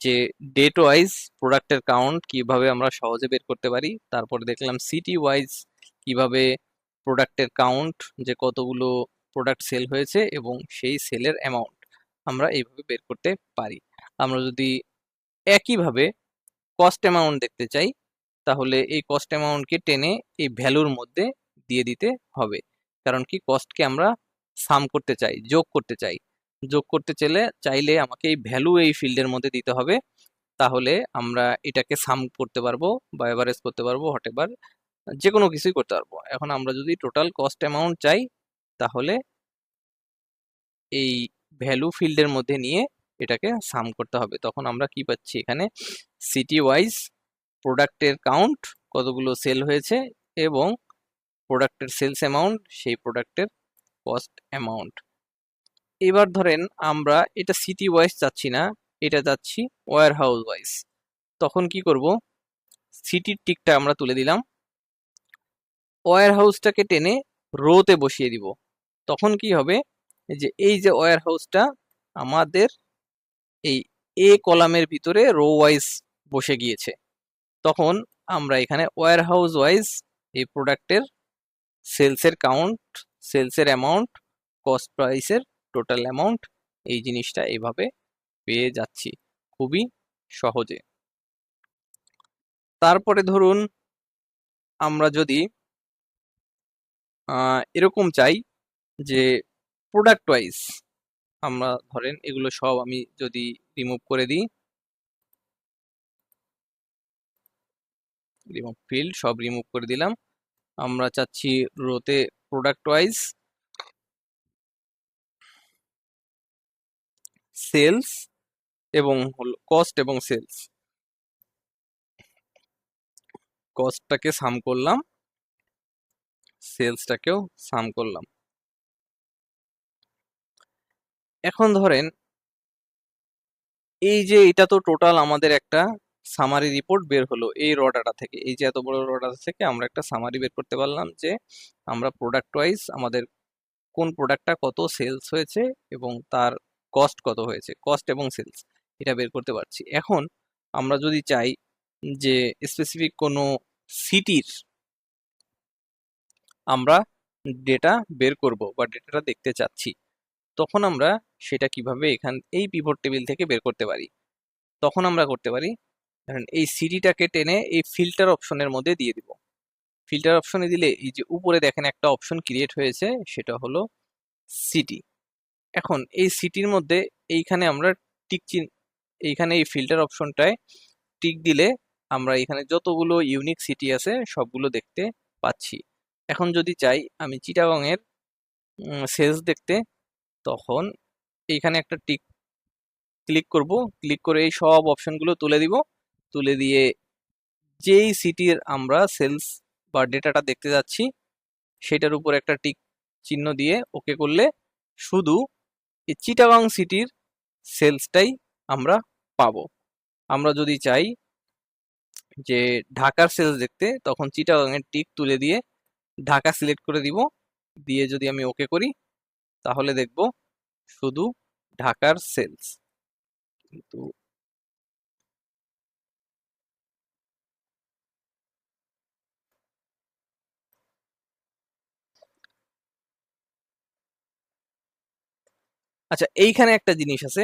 যে ডেট ওয়াইজ প্রোডাক্টের কাউন্ট কিভাবে আমরা সহজে বের করতে পারি, তারপরে দেখলাম সিটি ওয়াইজ কিভাবে প্রোডাক্টের কাউন্ট, যে কতগুলো প্রোডাক্ট সেল হয়েছে এবং সেই সেলের অ্যামাউন্ট আমরা এইভাবে বের করতে পারি। আমরা যদি একইভাবে কস্ট অ্যামাউন্ট দেখতে চাই তাহলে এই কস্ট অ্যামাউন্টকে টেনে এই ভ্যালুর মধ্যে দিয়ে দিতে হবে। কারণ কি, কস্টকে আমরা সাম করতে চাই, যোগ করতে চাই। যোগ করতে চাইলে আমাকে এই ভ্যালু এই ফিল্ডের মধ্যে দিতে হবে, তাহলে আমরা এটাকে সাম করতে পারবো বা এভারেজ করতে পারবো, হটেভার যে কোনো কিছুই করতে পারবো। এখন আমরা যদি টোটাল কস্ট অ্যামাউন্ট চাই তাহলে এই ভ্যালু ফিল্ডের মধ্যে নিয়ে এটাকে সাম করতে হবে। তখন আমরা কি পাচ্ছি, এখানে সিটি ওয়াইজ প্রোডাক্টের কাউন্ট, কতগুলো সেল হয়েছে, এবং প্রোডাক্টের সেলস অ্যামাউন্ট, সেই প্রোডাক্টের কস্ট অ্যামাউন্ট। এবার ধরেন আমরা এটা সিটি ওয়াইজ চাচ্ছি না, এটা চাচ্ছি ওয়্যার হাউস ওয়াইজ। তখন কি করব, সিটির টিকটা আমরা তুলে দিলাম, ওয়্যার হাউসটাকে টেনে রোতে বসিয়ে দিব। তখন কি হবে, যে এই যে ওয়্যার হাউসটা আমাদের এই এ কলামের ভিতরে রো ওয়াইজ বসে গিয়েছে। তখন আমরা এখানে ওয়্যার হাউস ওয়াইজ এই প্রোডাক্টের সেলসের কাউন্ট, সেলসের অ্যামাউন্ট, কস্ট প্রাইসের টোটাল অ্যামাউন্ট, এই জিনিসটা এইভাবে পেয়ে যাচ্ছি খুবই সহজে। তারপরে ধরুন আমরা যদি এরকম চাই যে প্রোডাক্ট ওয়াইজ, আমরা ধরেন এগুলো সব আমি যদি রিমুভ করে দিই, রিমুভ ফিল্ড সব রিমুভ করে দিলাম, আমরা চাচ্ছি রোতে প্রোডাক্ট ওয়াইজ সেলস এবং হলো কস্ট এবং সেলস, কস্টটাকে সাম করলাম, সেলসটাকেও সাম করলাম। এখন ধরেন এই যে এটা তো টোটাল আমাদের একটা সামারি রিপোর্ট বের হলো এই র ডাটা থেকে, এই যে এত বড় র ডাটা থেকে আমরা একটা সামারি বের করতে পারলাম যে আমরা প্রোডাক্ট ওয়াইজ আমাদের কোন প্রোডাক্টটা কত সেলস হয়েছে এবং তার কস্ট কত হয়েছে, কস্ট এবং সেলস, এটা বের করতে পারছি। এখন আমরা যদি চাই যে স্পেসিফিক কোনো সিটির আমরা ডেটা বের করব বা ডেটাটা দেখতে চাচ্ছি, তখন আমরা সেটা কিভাবে এই পিভট টেবিল থেকে বের করতে পারি। তখন আমরা করতে পারি, ধরেন এই সিটিটাকে টেনে এই ফিল্টার অপশনের মধ্যে দিয়ে দিব। ফিল্টার অপশনে দিলে এই যে উপরে দেখেন একটা অপশন ক্রিয়েট হয়েছে, সেটা হলো সিটি। এখন এই সিটির মধ্যে এইখানে আমরা টিক চিহ্ন, এইখানে এই ফিল্টার অপশনটায় টিক দিলে আমরা এখানে যতগুলো ইউনিক সিটি আছে সবগুলো দেখতে পাচ্ছি। এখন যদি চাই আমি চিটাগং এর সেলস দেখতে, তখন এইখানে একটা টিক ক্লিক করব, ক্লিক করে এই সব অপশনগুলো তুলে দিব, তুলে দিয়ে যেই সিটির আমরা সেলস বা ডেটাটা দেখতে যাচ্ছি সেটার উপর একটা টিক চিহ্ন দিয়ে ওকে করলে শুধু এই চিটাগং সিটির সেলসটাই আমরা পাবো। আমরা যদি চাই যে ঢাকার সেলস দেখতে, তখন চিটাগং এর টিক তুলে দিয়ে ঢাকা সিলেক্ট করে দিব, দিয়ে যদি আমি ওকে করি তাহলে দেখব শুধু ঢাকার সেলস। কিন্তু আচ্ছা, এইখানে একটা জিনিস আছে,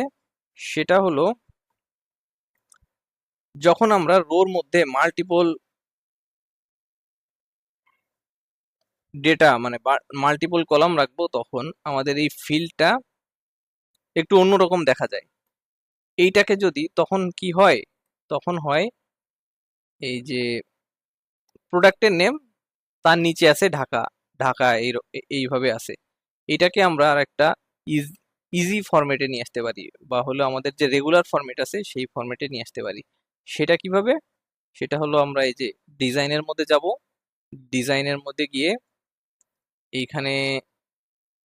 সেটা হলো যখন আমরা রোর মধ্যে মাল্টিপল ডেটা মানে মাল্টিপল কলাম রাখবো, তখন আমাদের এই ফিল্ডটা একটু অন্যরকম দেখা যায়। এইটাকে যদি তখন কি হয়, তখন হয় এই যে প্রোডাক্টের নেম, তার নিচে আছে ঢাকা, ঢাকা এইভাবে আছে। এটাকে আমরা আর একটা ইজি ফরম্যাটে নিয়ে আসতে পারি, বা হলো আমাদের যে রেগুলার ফরম্যাট আছে সেই ফরম্যাটে নিয়ে আসতে পারি। সেটা কিভাবে, সেটা হলো আমরা এই যে ডিজাইনের মধ্যে যাব, ডিজাইনের মধ্যে গিয়ে এইখানে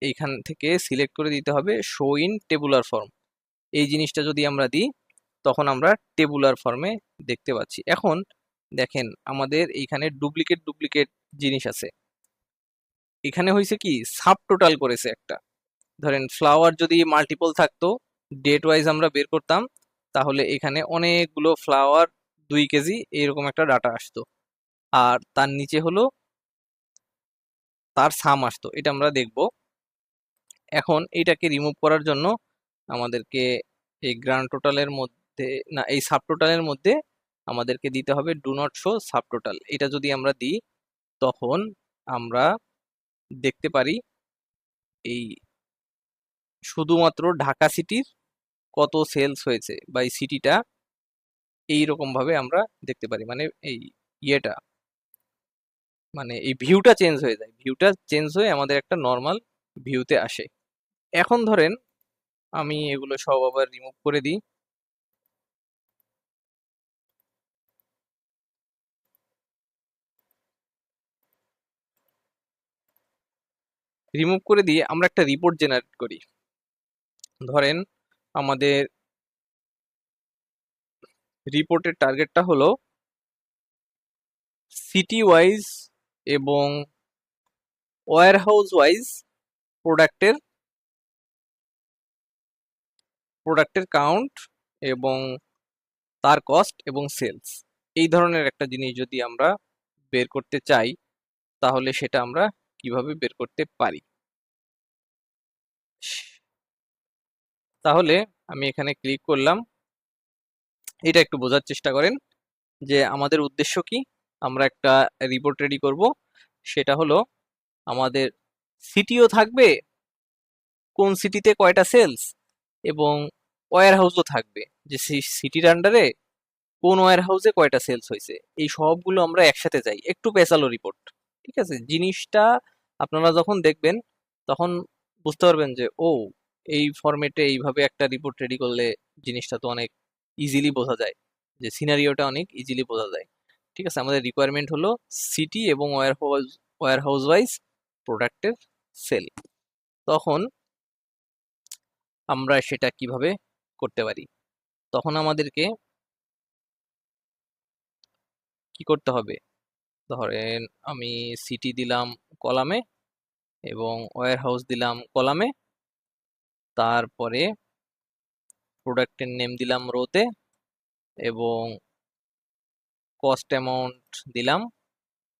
এইখান থেকে সিলেক্ট করে দিতে হবে শো ইন টেবুলার ফর্ম। এই জিনিসটা যদি আমরা দিই তখন আমরা টেবুলার ফর্মে দেখতে পাচ্ছি। এখন দেখেন আমাদের এইখানে ডুপ্লিকেট ডুপ্লিকেট জিনিস আছে। এখানে হয়েছে কি, সাব টোটাল করেছে একটা। ধরেন ফ্লাওয়ার যদি মাল্টিপল থাকতো, ডেট ওয়াইজ আমরা বের করতাম, তাহলে এখানে অনেকগুলো ফ্লাওয়ার 2 কেজি এরকম একটা ডাটা আসতো, আর তার নিচে হলো তার সাম আসতো, এটা আমরা দেখব। এখন এটাকে রিমুভ করার জন্য আমাদেরকে এই গ্র্যান্ড টোটালের মধ্যে, না এই সাব টোটালের মধ্যে আমাদেরকে দিতে হবে do not show sub total. এটা যদি আমরা দিই তখন আমরা দেখতে পারি এই শুধুমাত্র ঢাকা সিটির কত সেলস হয়েছে, বা এই সিটিটা এইরকম ভাবে আমরা দেখতে পারি। মানে এই ইয়েটা, মানে এই ভিউটা চেঞ্জ হয়ে যায়, ভিউটা চেঞ্জ হয়ে আমাদের একটা নর্মাল ভিউতে আসে। এখন ধরেন আমি এগুলো সব আবার রিমুভ করে দিই, রিমুভ করে দিয়ে আমরা একটা রিপোর্ট জেনারেট করি। ধরেন আমাদের রিপোর্টের টার্গেটটা হলো সিটি ওয়াইজ এবং ওয়্যার হাউস ওয়াইজ প্রোডাক্টের কাউন্ট এবং তার কস্ট এবং সেলস। এই ধরনের একটা জিনিস যদি আমরা বের করতে চাই তাহলে সেটা আমরা কিভাবে বের করতে পারি। তাহলে আমি এখানে ক্লিক করলাম। এটা একটু বোঝার চেষ্টা করেন যে আমাদের উদ্দেশ্য কি। আমরা একটা রিপোর্ট রেডি করব, সেটা হলো আমাদের সিটিও থাকবে, কোন সিটিতে কয়টা সেলস, এবং ওয়্যার হাউসও থাকবে, যে সিটির আন্ডারে কোন ওয়্যার হাউসে কয়টা সেলস হয়েছে। এই সবগুলো আমরা একসাথে চাই, একটু পেঁচালো রিপোর্ট। ঠিক আছে, জিনিসটা আপনারা যখন দেখবেন তখন বুঝতে পারবেন যে ও, এই ফরম্যাটে এইভাবে একটা রিপোর্ট রেডি করলে জিনিসটা তো অনেক ইজিলি বোঝা যায়, যে সিনারিওটা অনেক ইজিলি বোঝা যায়। ঠিক আছে, আমাদের রিকোয়ারমেন্ট হলো সিটি এবং ওয়্যার হাউস ওয়াইজ প্রোডাক্টের সেল। তখন আমরা সেটা কিভাবে করতে পারি, তখন আমাদেরকে কি করতে হবে। ধরেন আমি সিটি দিলাম কলামে এবং ওয়্যার হাউস দিলাম কলামে, তারপরে প্রোডাক্টের নেম দিলাম রোতে এবং কস্ট অ্যামাউন্ট দিলাম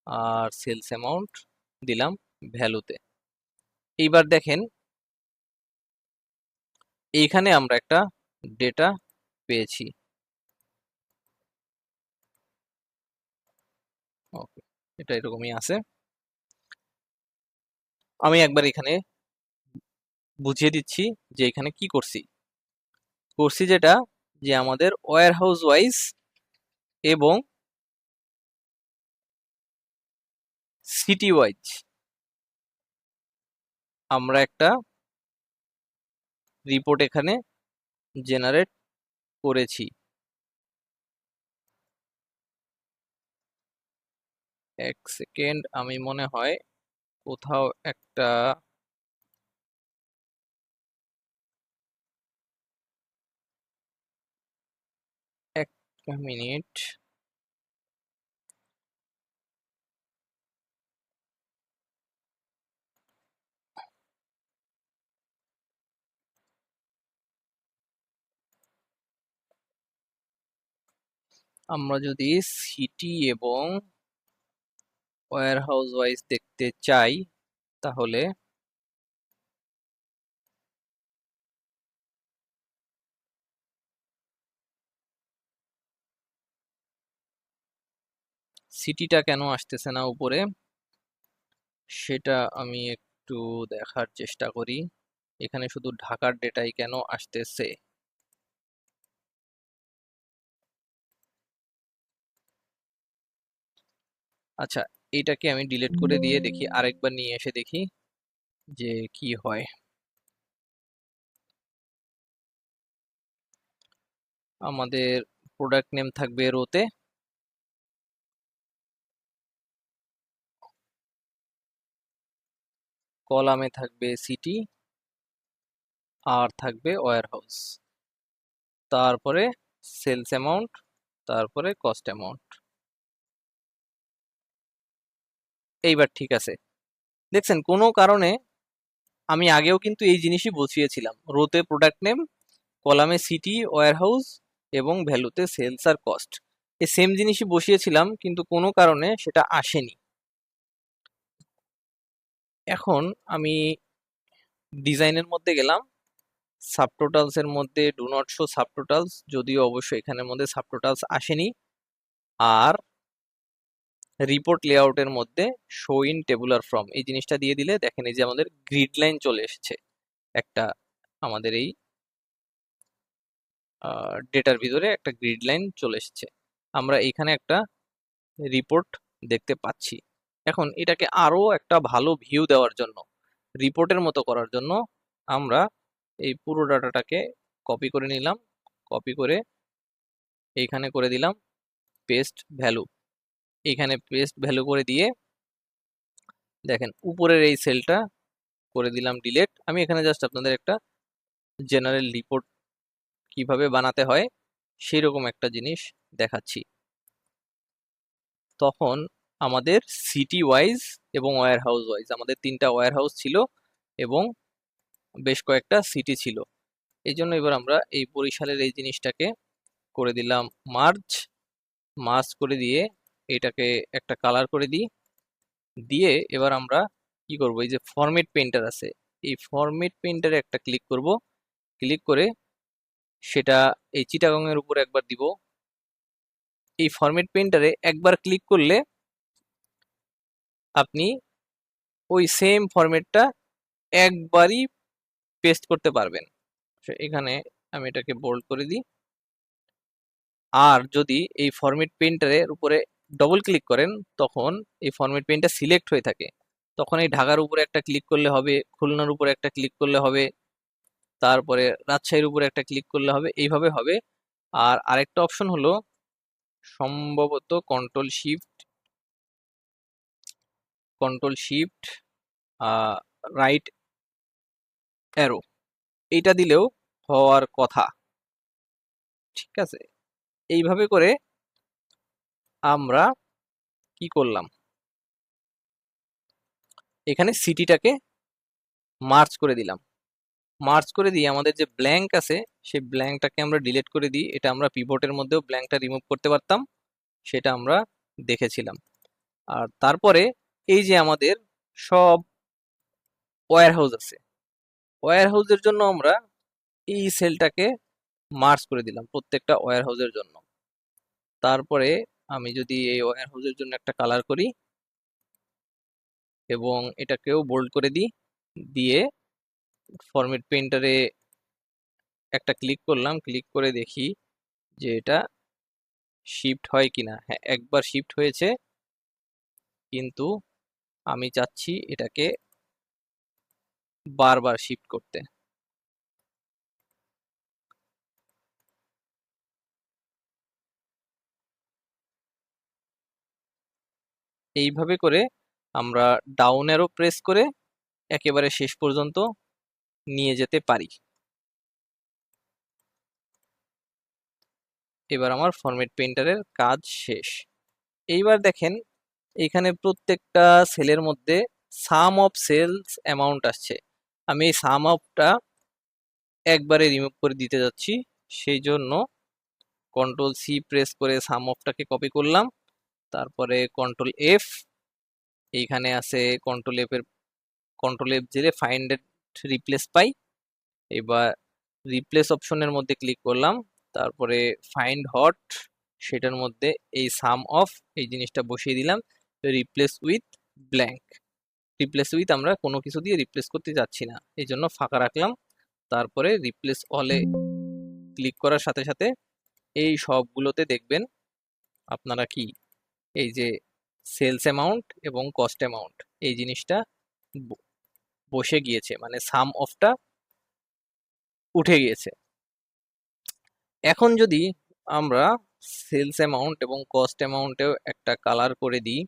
আর সেলস অ্যামাউন্ট দিলাম ভ্যালুতে। এইবার দেখেন এইখানে আমরা একটা ডেটা পেয়েছি। ওকে, এটা এরকমই আছে। আমি একবার এখানে বুঝিয়ে দিচ্ছি যে এখানে কি করছি। যেটা, যে আমাদের ওয়্যার হাউস ওয়াইজ এবং সিটি ওয়াইজ আমরা একটা রিপোর্ট এখানে জেনারেট করেছি। এক সেকেন্ড, আমি মনে হয় কোথাও একটা এক মিনিট, আমরা যদি সিটি এবং ওয়্যার হাউস ওয়াইজ দেখতে চাই তাহলে সিটিটা কেন আসতেছে না উপরে সেটা আমি একটু দেখার চেষ্টা করি। এখানে শুধু ঢাকার ডেটাই কেন আসতেছে। আচ্ছা, এইটাকে আমি ডিলিট করে দিয়ে দেখি, আরেকবার নিয়ে এসে দেখি যে কি হয়। আমাদের প্রোডাক্ট নেম থাকবে রোতে, কলামে থাকবে সিটি আর থাকবে ওয়্যার হাউস, তারপরে সেলস অ্যামাউন্ট, তারপরে কস্ট অ্যামাউন্ট। এইবার ঠিক আছে, দেখছেন কোনো কারণে আমি আগেও কিন্তু এই জিনিসই বসিয়েছিলাম, রোতে প্রোডাক্ট নেম, কলামে সিটি ওয়্যার হাউস এবং ভ্যালুতে সেলস আর কস্ট। এই সেম জিনিসই বসিয়েছিলাম কিন্তু কোনো কারণে সেটা আসেনি। এখন আমি ডিজাইনের মধ্যে গেলাম, সাবটোটালস এর মধ্যে ডু নট শো সাবটোটালস, যদিও অবশ্যই এখানের মধ্যে সাবটোটালস আসেনি। আর রিপোর্ট লেআউটের মধ্যে শো ইন টেবুলার ফর্ম এই জিনিসটা দিয়ে দিলে দেখেন এই যে আমাদের গ্রিড লাইন চলে এসেছে একটা, আমাদের এই ডেটার ভিতরে একটা গ্রিড লাইন চলে এসেছে। আমরা এখানে একটা রিপোর্ট দেখতে পাচ্ছি। এখন এটাকে আরো একটা ভালো ভিউ দেওয়ার জন্য, রিপোর্টের মতো করার জন্য আমরা এই পুরো ডাটাটাকে কপি করে নিলাম, কপি করে এইখানে করে দিলাম পেস্ট ভ্যালু। এখানে পেস্ট ভ্যালু করে দিয়ে দেখেন উপরের এই সেলটা করে দিলাম ডিলেট। আমি এখানে জাস্ট আপনাদের একটা জেনারেল রিপোর্ট কিভাবে বানাতে হয় সেই রকম একটা জিনিস দেখাচ্ছি। তখন আমাদের সিটি ওয়াইজ এবং ওয়্যার হাউস ওয়াইজ আমাদের 3টা ওয়্যার হাউস ছিল এবং বেশ কয়েকটা সিটি ছিল। এই জন্য এবার আমরা এই বরিশালের এই জিনিসটাকে করে দিলাম মার্জ করে দিয়ে এটাকে একটা কালার করে দিই। দিয়ে এবার আমরা কি করব, এই যে ফরম্যাট পেইন্টার আছে, এই ফরম্যাট পেইন্টারে একটা ক্লিক করব। ক্লিক করে সেটা এই চিটাগং এর উপর একবার দিব। এই ফরম্যাট পেইন্টারে একবার ক্লিক করলে আপনি ওই সেম ফরম্যাটটা একবারই পেস্ট করতে পারবেন। এখানে আমি এটাকে বোল্ড করে দিই। আর যদি এই ফরম্যাট পেইন্টারের উপরে ডবল ক্লিক করেন তখন এই ফরম্যাট পেইন্টটা সিলেক্ট হয়ে থাকে, তখন এই ঢাকার উপরে একটা ক্লিক করলে হবে, খুলনার উপরে একটা ক্লিক করলে হবে, তারপরে রাজশাহীর উপরে একটা ক্লিক করলে হবে, এইভাবে হবে। আর আরেকটা অপশন হলো সম্ভবত কন্ট্রোল শিফট রাইট অ্যারো, এইটা দিলেও হওয়ার কথা। ঠিক আছে, এইভাবে করে আমরা কি করলাম, এখানে সিটিটাকে মার্জ করে দিলাম। মার্জ করে দিয়ে আমাদের যে ব্ল্যাঙ্ক আছে সেই ব্ল্যাঙ্কটাকে আমরা ডিলিট করে দিই। এটা আমরা পিভটের মধ্যেও ব্ল্যাঙ্কটা রিমুভ করতে পারতাম, সেটা আমরা দেখেছিলাম। আর তারপরে এই যে আমাদের সব ওয়্যার হাউস আছে, ওয়্যার হাউসের জন্য আমরা এই সেলটাকে মার্জ করে দিলাম প্রত্যেকটা ওয়্যার হাউসের জন্য। তারপরে আমি যদি এই ওয়্যার হাউসের জন্য একটা কালার করি এবং এটাকেও বোল্ড করে দিই, দিয়ে ফরম্যাট পেইন্টারে একটা ক্লিক করলাম, ক্লিক করে দেখি যে এটা শিফট হয় কিনা। হ্যাঁ, একবার শিফট হয়েছে, কিন্তু আমি চাচ্ছি এটাকে বারবার শিফট করতে। এইভাবে করে আমরা ডাউন অ্যারো প্রেস করে একেবারে শেষ পর্যন্ত নিয়ে যেতে পারি। এবার আমার ফরম্যাট পেইন্টারের কাজ শেষ। এইবার দেখেন এখানে প্রত্যেকটা সেলের মধ্যে সাম অফ সেলস অ্যামাউন্ট আসছে। আমি এই সাম অফটা একবারে রিমুভ করে দিতে যাচ্ছি, সেই জন্য কন্ট্রোল সি প্রেস করে সাম অফটাকে কপি করলাম, তারপরে কন্ট্রোল এফ, এইখানে আছে কন্ট্রোল এফ জেলে ফাইন্ড রিপ্লেস পাই। এবার রিপ্লেস অপশনের মধ্যে ক্লিক করলাম, তারপরে ফাইন্ড হট, সেটার মধ্যে এই সাম অফ এই জিনিসটা বসিয়ে দিলাম। Replace with blank, replace with আমরা কোনো কিছু দিয়ে রিপ্লেস করতে যাচ্ছি না, এই জন্য ফাঁকা রাখলাম। তারপরে রিপ্লেস অলে ক্লিক করার সাথে সাথে এই সবগুলোতে দেখবেন আপনারা কি এই যে সেলস অ্যামাউন্ট এবং কস্ট অ্যামাউন্ট এই জিনিসটা বসে গিয়েছে, মানে সাম অফটা উঠে গিয়েছে। এখন যদি আমরা সেলস অ্যামাউন্ট এবং কস্ট অ্যামাউন্টেও একটা কালার করে দিই,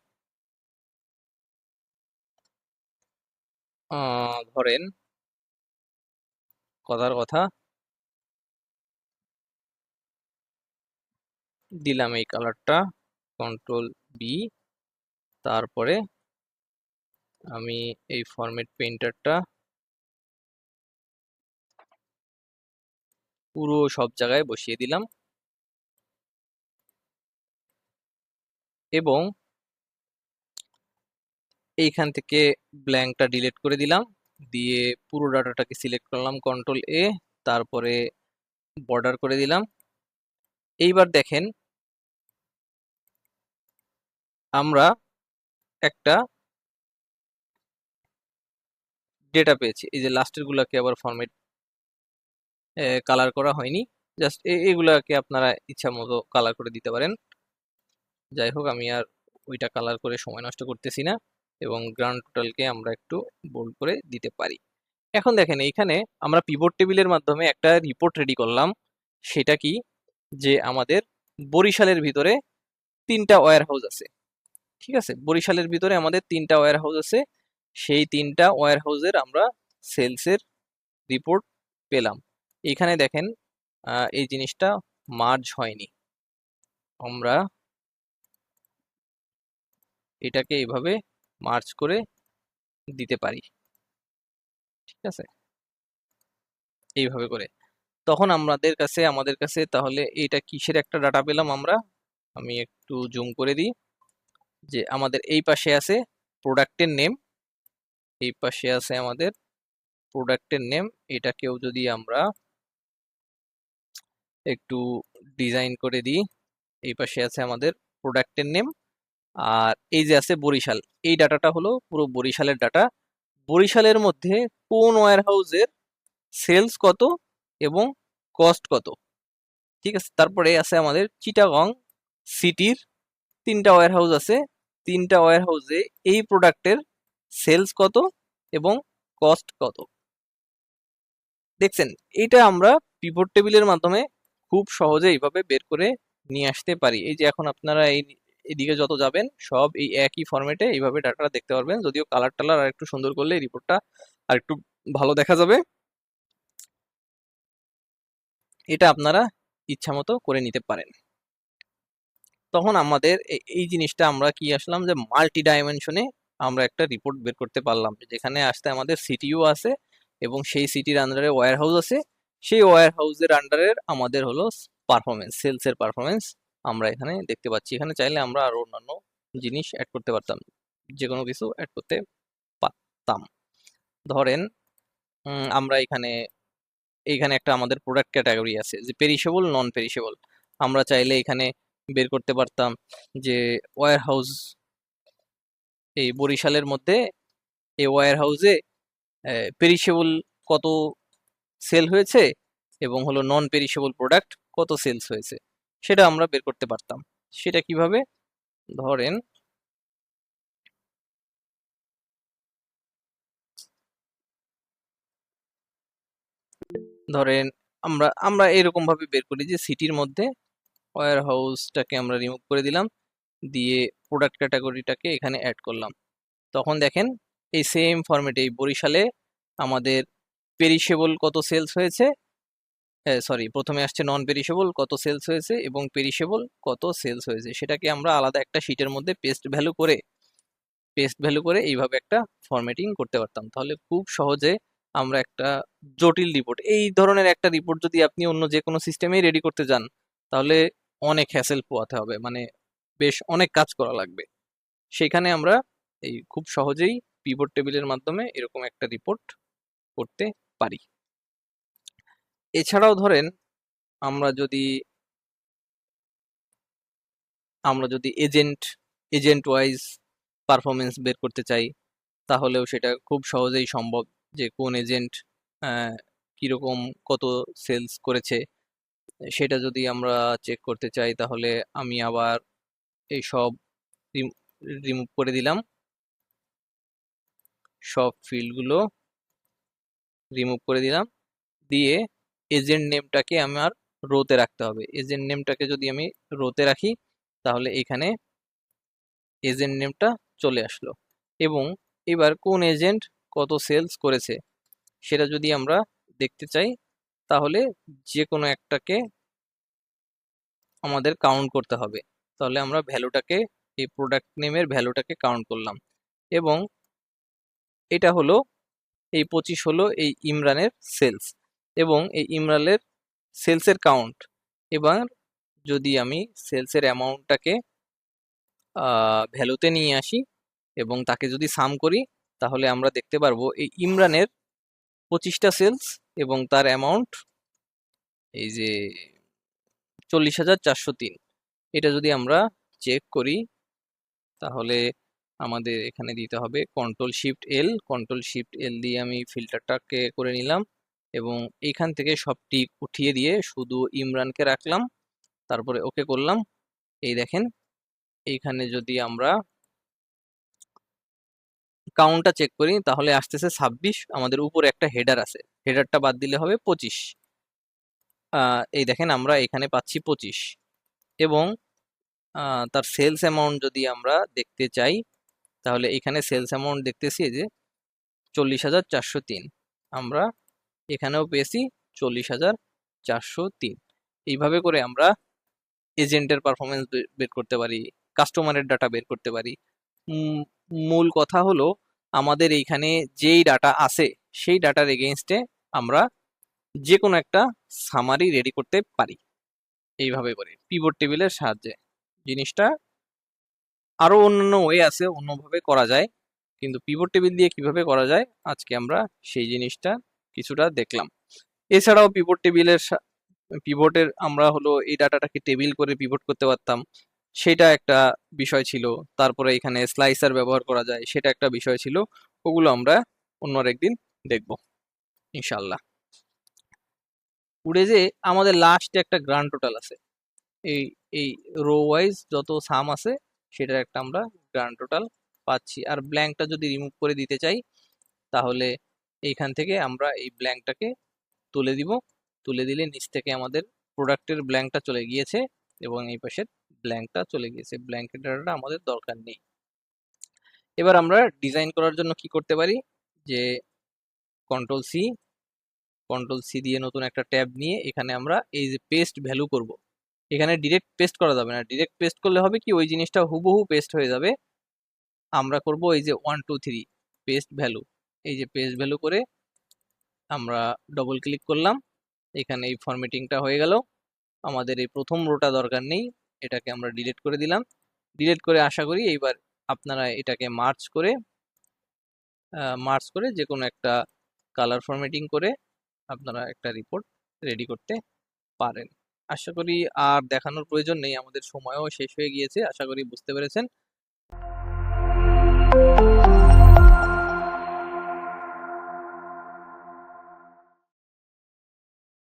ধরেন কথার কথা দিলাম এই কালারটা, কন্ট্রোল বি, তারপরে আমি এই ফরম্যাট পেইন্টারটা পুরো সব জায়গায় বসিয়ে দিলাম এবং এইখান থেকে ব্ল্যাঙ্কটা ডিলিট করে দিলাম। দিয়ে পুরো ডাটাটাকে সিলেক্ট করলাম কন্ট্রোল এ, তারপরে বর্ডার করে দিলাম। এইবার দেখেন আমরা একটা ডেটা পেয়েছি। এই যে লাস্টের গুলাকে আবার ফরম্যাট কালার করা হয়নি, জাস্ট এগুলাকে আপনারা ইচ্ছা মতো কালার করে দিতে পারেন। যাই হোক, আমি আর ওইটা কালার করে সময় নষ্ট করতেছি না এবং গ্রান্ড টোটালকে আমরা একটু বোল্ড করে দিতে পারি। এখন দেখেন এইখানে আমরা পিভট টেবিলের মাধ্যমে একটা রিপোর্ট রেডি করলাম। সেটা কি, যে আমাদের বরিশালের ভিতরে 3টা ওয়্যার হাউস আছে। ঠিক আছে, বরিশালের ভিতরে আমাদের 3টা ওয়্যার হাউস আছে সেই 3টা ওয়্যার হাউসের আমরা সেলসের রিপোর্ট পেলাম। এখানে দেখেন এই জিনিসটা মার্জ হয়নি, আমরা এটাকে এইভাবে মার্জ করে দিতে পারি, ঠিক আছে, এইভাবে করে। তখন আমাদের কাছে তাহলে এটা কিসের একটা ডাটা পেলাম আমরা, আমি একটু জুম করে দিই, যে আমাদের এই পাশে আছে প্রোডাক্টের নেম, এই পাশে আছে আমাদের প্রোডাক্টের নেম। এটাকেও যদি আমরা একটু ডিজাইন করে দিই, এই পাশে আছে আমাদের প্রোডাক্টের নেম, আর এই যে আছে বরিশাল, এই ডাটাটা হলো পুরো বরিশালের ডাটা। বরিশালের মধ্যে কোন ওয়্যার হাউসের সেলস কত এবং কস্ট কত, ঠিক আছে। তারপরে আছে আমাদের চিটাগং সিটির 3টা ওয়্যার হাউস আছে, 3টা ওয়্যার হাউসে এই প্রোডাক্টের সেলস কত এবং কস্ট কত। দেখছেন, এটা আমরা পিভট টেবিলের মাধ্যমে খুব সহজে এইভাবে বের করে নিয়ে আসতে পারি। এই যে এখন আপনারা এদিকে যত যাবেন সব এই একই ফরম্যাটে এইভাবে ডাটাটা দেখতে পারবেন, যদিও কালার টালার আর একটু সুন্দর করলে এই রিপোর্টটা আর একটু ভালো দেখা যাবে। এটা আপনারা ইচ্ছা মতো করে নিতে পারেন। তখন আমাদের এই জিনিসটা আমরা কি আসলাম, যে মাল্টি ডাইমেনশনে আমরা একটা রিপোর্ট বের করতে পারলাম, যেখানে আসতে আমাদের সিটিইউ আছে এবং সেই সিটির আন্ডারে ওয়্যার হাউস আছে, সেই ওয়্যার হাউসের আন্ডারের আমাদের হলো পারফরমেন্স, সেলসের পারফরমেন্স আমরা এখানে দেখতে পাচ্ছি। এখানে চাইলে আমরা আরো অন্যান্য জিনিস অ্যাড করতে পারতাম, যে কোনো কিছু অ্যাড করতে পারতাম। ধরেন আমরা এইখানে একটা আমাদের প্রোডাক্ট ক্যাটাগরি আছে, যে পেরিশেবল নন পেরিশেবল। আমরা চাইলে এখানে বের করতে পারতাম যে ওয়্যার হাউস এই বরিশালের মধ্যে এই ওয়্যার হাউসে পেরিশেবল কত সেল হয়েছে এবং হলো নন পেরিশেবল প্রোডাক্ট কত সেলস হয়েছে, সেটা আমরা বের করতে পারতাম। সেটা কিভাবে, ধরেন ধরেন আমরা আমরা এরকম ভাবে বের করি যে সিটির মধ্যে ওয়্যার হাউসটাকে আমরা রিমুভ করে দিলাম, দিয়ে প্রোডাক্ট ক্যাটাগরিটাকে এখানে অ্যাড করলাম। তখন দেখেন এই সেম ফরম্যাটে এই বরিশালে আমাদের পেরিশেবল কত সেলস হয়েছে, সরি প্রথমে আসছে নন পেরিশেবল কত সেলস হয়েছে এবং পেরিশেবল কত সেলস হয়েছে, সেটাকে আমরা আলাদা একটা শিটের মধ্যে পেস্ট ভ্যালু করে এইভাবে একটা ফরম্যাটিং করতে পারতাম। তাহলে খুব সহজে আমরা একটা জটিল রিপোর্ট, এই ধরনের একটা রিপোর্ট যদি আপনি অন্য যে কোনো সিস্টেমেই রেডি করতে যান তাহলে অনেক হ্যাসেল পোয়াতে হবে, মানে বেশ অনেক কাজ করা লাগবে। সেখানে আমরা এই খুব সহজেই পিভট টেবিলের মাধ্যমে এরকম একটা রিপোর্ট করতে পারি। এছাড়াও ধরেন আমরা যদি এজেন্ট ওয়াইজ পারফরমেন্স বের করতে চাই, তাহলেও সেটা খুব সহজেই সম্ভব, যে কোন এজেন্ট কিরকম কত সেলস করেছে সেটা যদি আমরা চেক করতে চাই, তাহলে আমি আবার এই সব রিমুভ করে দিলাম, সব ফিল্ডগুলো রিমুভ করে দিলাম, দিয়ে এজেন্ট নেমটাকে আমার রোতে রাখতে হবে। এজেন্ট নেমটাকে যদি আমি রোতে রাখি তাহলে এখানে এজেন্ট নেমটা চলে আসলো, এবং এবার কোন এজেন্ট কত সেলস করেছে সেটা যদি আমরা দেখতে চাই তাহলে যে কোনো একটাকে আমাদের কাউন্ট করতে হবে। তাহলে আমরা ভ্যালুটাকে এই প্রোডাক্ট নেমের ভ্যালুটাকে কাউন্ট করলাম, এবং এটা হলো এই 25 হলো এই ইমরানের সেলস এবং এই ইমরানের সেলসের কাউন্ট। এবার যদি আমি সেলসের অ্যামাউন্টটাকে ভ্যালুতে নিয়ে আসি এবং তাকে যদি সাম করি তাহলে আমরা দেখতে পারবো এই ইমরানের 25টা সেলস এবং তার অ্যামাউন্ট এই যে 40,403। এটা যদি আমরা চেক করি তাহলে আমাদের এখানে দিতে হবে কন্ট্রোল শিফট এল দিয়ে আমি ফিল্টারটাকে করে নিলাম এবং এইখান থেকে সবটি উঠিয়ে দিয়ে শুধু ইমরানকে রাখলাম, তারপরে ওকে করলাম। এই দেখেন এইখানে যদি আমরা কাউন্টটা চেক করি তাহলে আসতেছে 26, আমাদের উপরে একটা হেডার আছে, হেডারটা বাদ দিলে হবে 25। এই দেখেন আমরা এখানে পাচ্ছি 25, এবং তার সেলস অ্যামাউন্ট যদি আমরা দেখতে চাই তাহলে এখানে সেলস অ্যামাউন্ট দেখতেছি যে 40,403। আমরা এখানেও পেয়েছি 40,403। এইভাবে করে আমরা এজেন্টের পারফরমেন্স বের করতে পারি, কাস্টমারের ডাটা বের করতে পারি। মূল কথা হলো আমাদের এইখানে যেই ডাটা আছে সেই ডাটার এগেইনস্টে আমরা যে কোনো একটা সামারি রেডি করতে পারি এইভাবে করে পিভট টেবিলের সাহায্যে। জিনিসটা আরো অন্যান্য ওয়ে আছে, অন্যভাবে করা যায়, কিন্তু পিভট টেবিল দিয়ে কিভাবে করা যায় আজকে আমরা সেই জিনিসটা কিছুটা দেখলাম। এছাড়াও পিভটের আমরা হলো এই ডাটাটাকে টেবিল করে পিভট করতে পারতাম, সেটা একটা বিষয় ছিল। তারপরে এখানে স্লাইসার ব্যবহার করা যায়, সেটা একটা বিষয় ছিল। ওগুলো আমরা অন্য একদিন দেখব ইনশাল্লাহ। উড়ে যে আমাদের লাস্টে একটা গ্রান্ড টোটাল আছে, এই এই রো ওয়াইজ যত সাম আছে সেটার একটা আমরা গ্রান্ড টোটাল পাচ্ছি। আর ব্ল্যাঙ্কটা যদি রিমুভ করে দিতে চাই তাহলে এইখান থেকে আমরা এই ব্ল্যাঙ্কটাকে তুলে দিব। তুলে দিলে নিচ থেকে আমাদের প্রোডাক্টের ব্ল্যাঙ্কটা চলে গিয়েছে এবং এই পাশের ব্ল্যাঙ্কটা চলে গিয়েছে। ব্ল্যাঙ্কের ডাটাটা আমাদের দরকার নেই। এবার আমরা ডিজাইন করার জন্য কি করতে পারি, যে কন্ট্রোল সি দিয়ে নতুন একটা ট্যাব নিয়ে এখানে আমরা এই যে পেস্ট ভ্যালু করব। এখানে ডিরেক্ট পেস্ট করা যাবে না, ডিরেক্ট পেস্ট করলে হবে কি ওই জিনিসটা হুবহু পেস্ট হয়ে যাবে। আমরা করব এই যে 1 2 3 পেস্ট ভ্যালু, এই যে পেস্ট ভ্যালু করে আমরা ডবল ক্লিক করলাম, এখানে এই ফরম্যাটিংটা হয়ে গেল। আমাদের এই প্রথম রোটা দরকার নেই, এটাকে আমরা ডিলিট করে দিলাম। ডিলিট করে আশা করি এইবার আপনারা এটাকে মার্চ করে যে কোনো একটা কালার ফরম্যাটিং করে আপনারা একটা রিপোর্ট রেডি করতে পারেন। আশা করি আর দেখানোর প্রয়োজন নেই, আমাদের সময়ও শেষ হয়ে গিয়েছে। আশা করি বুঝতে পেরেছেন।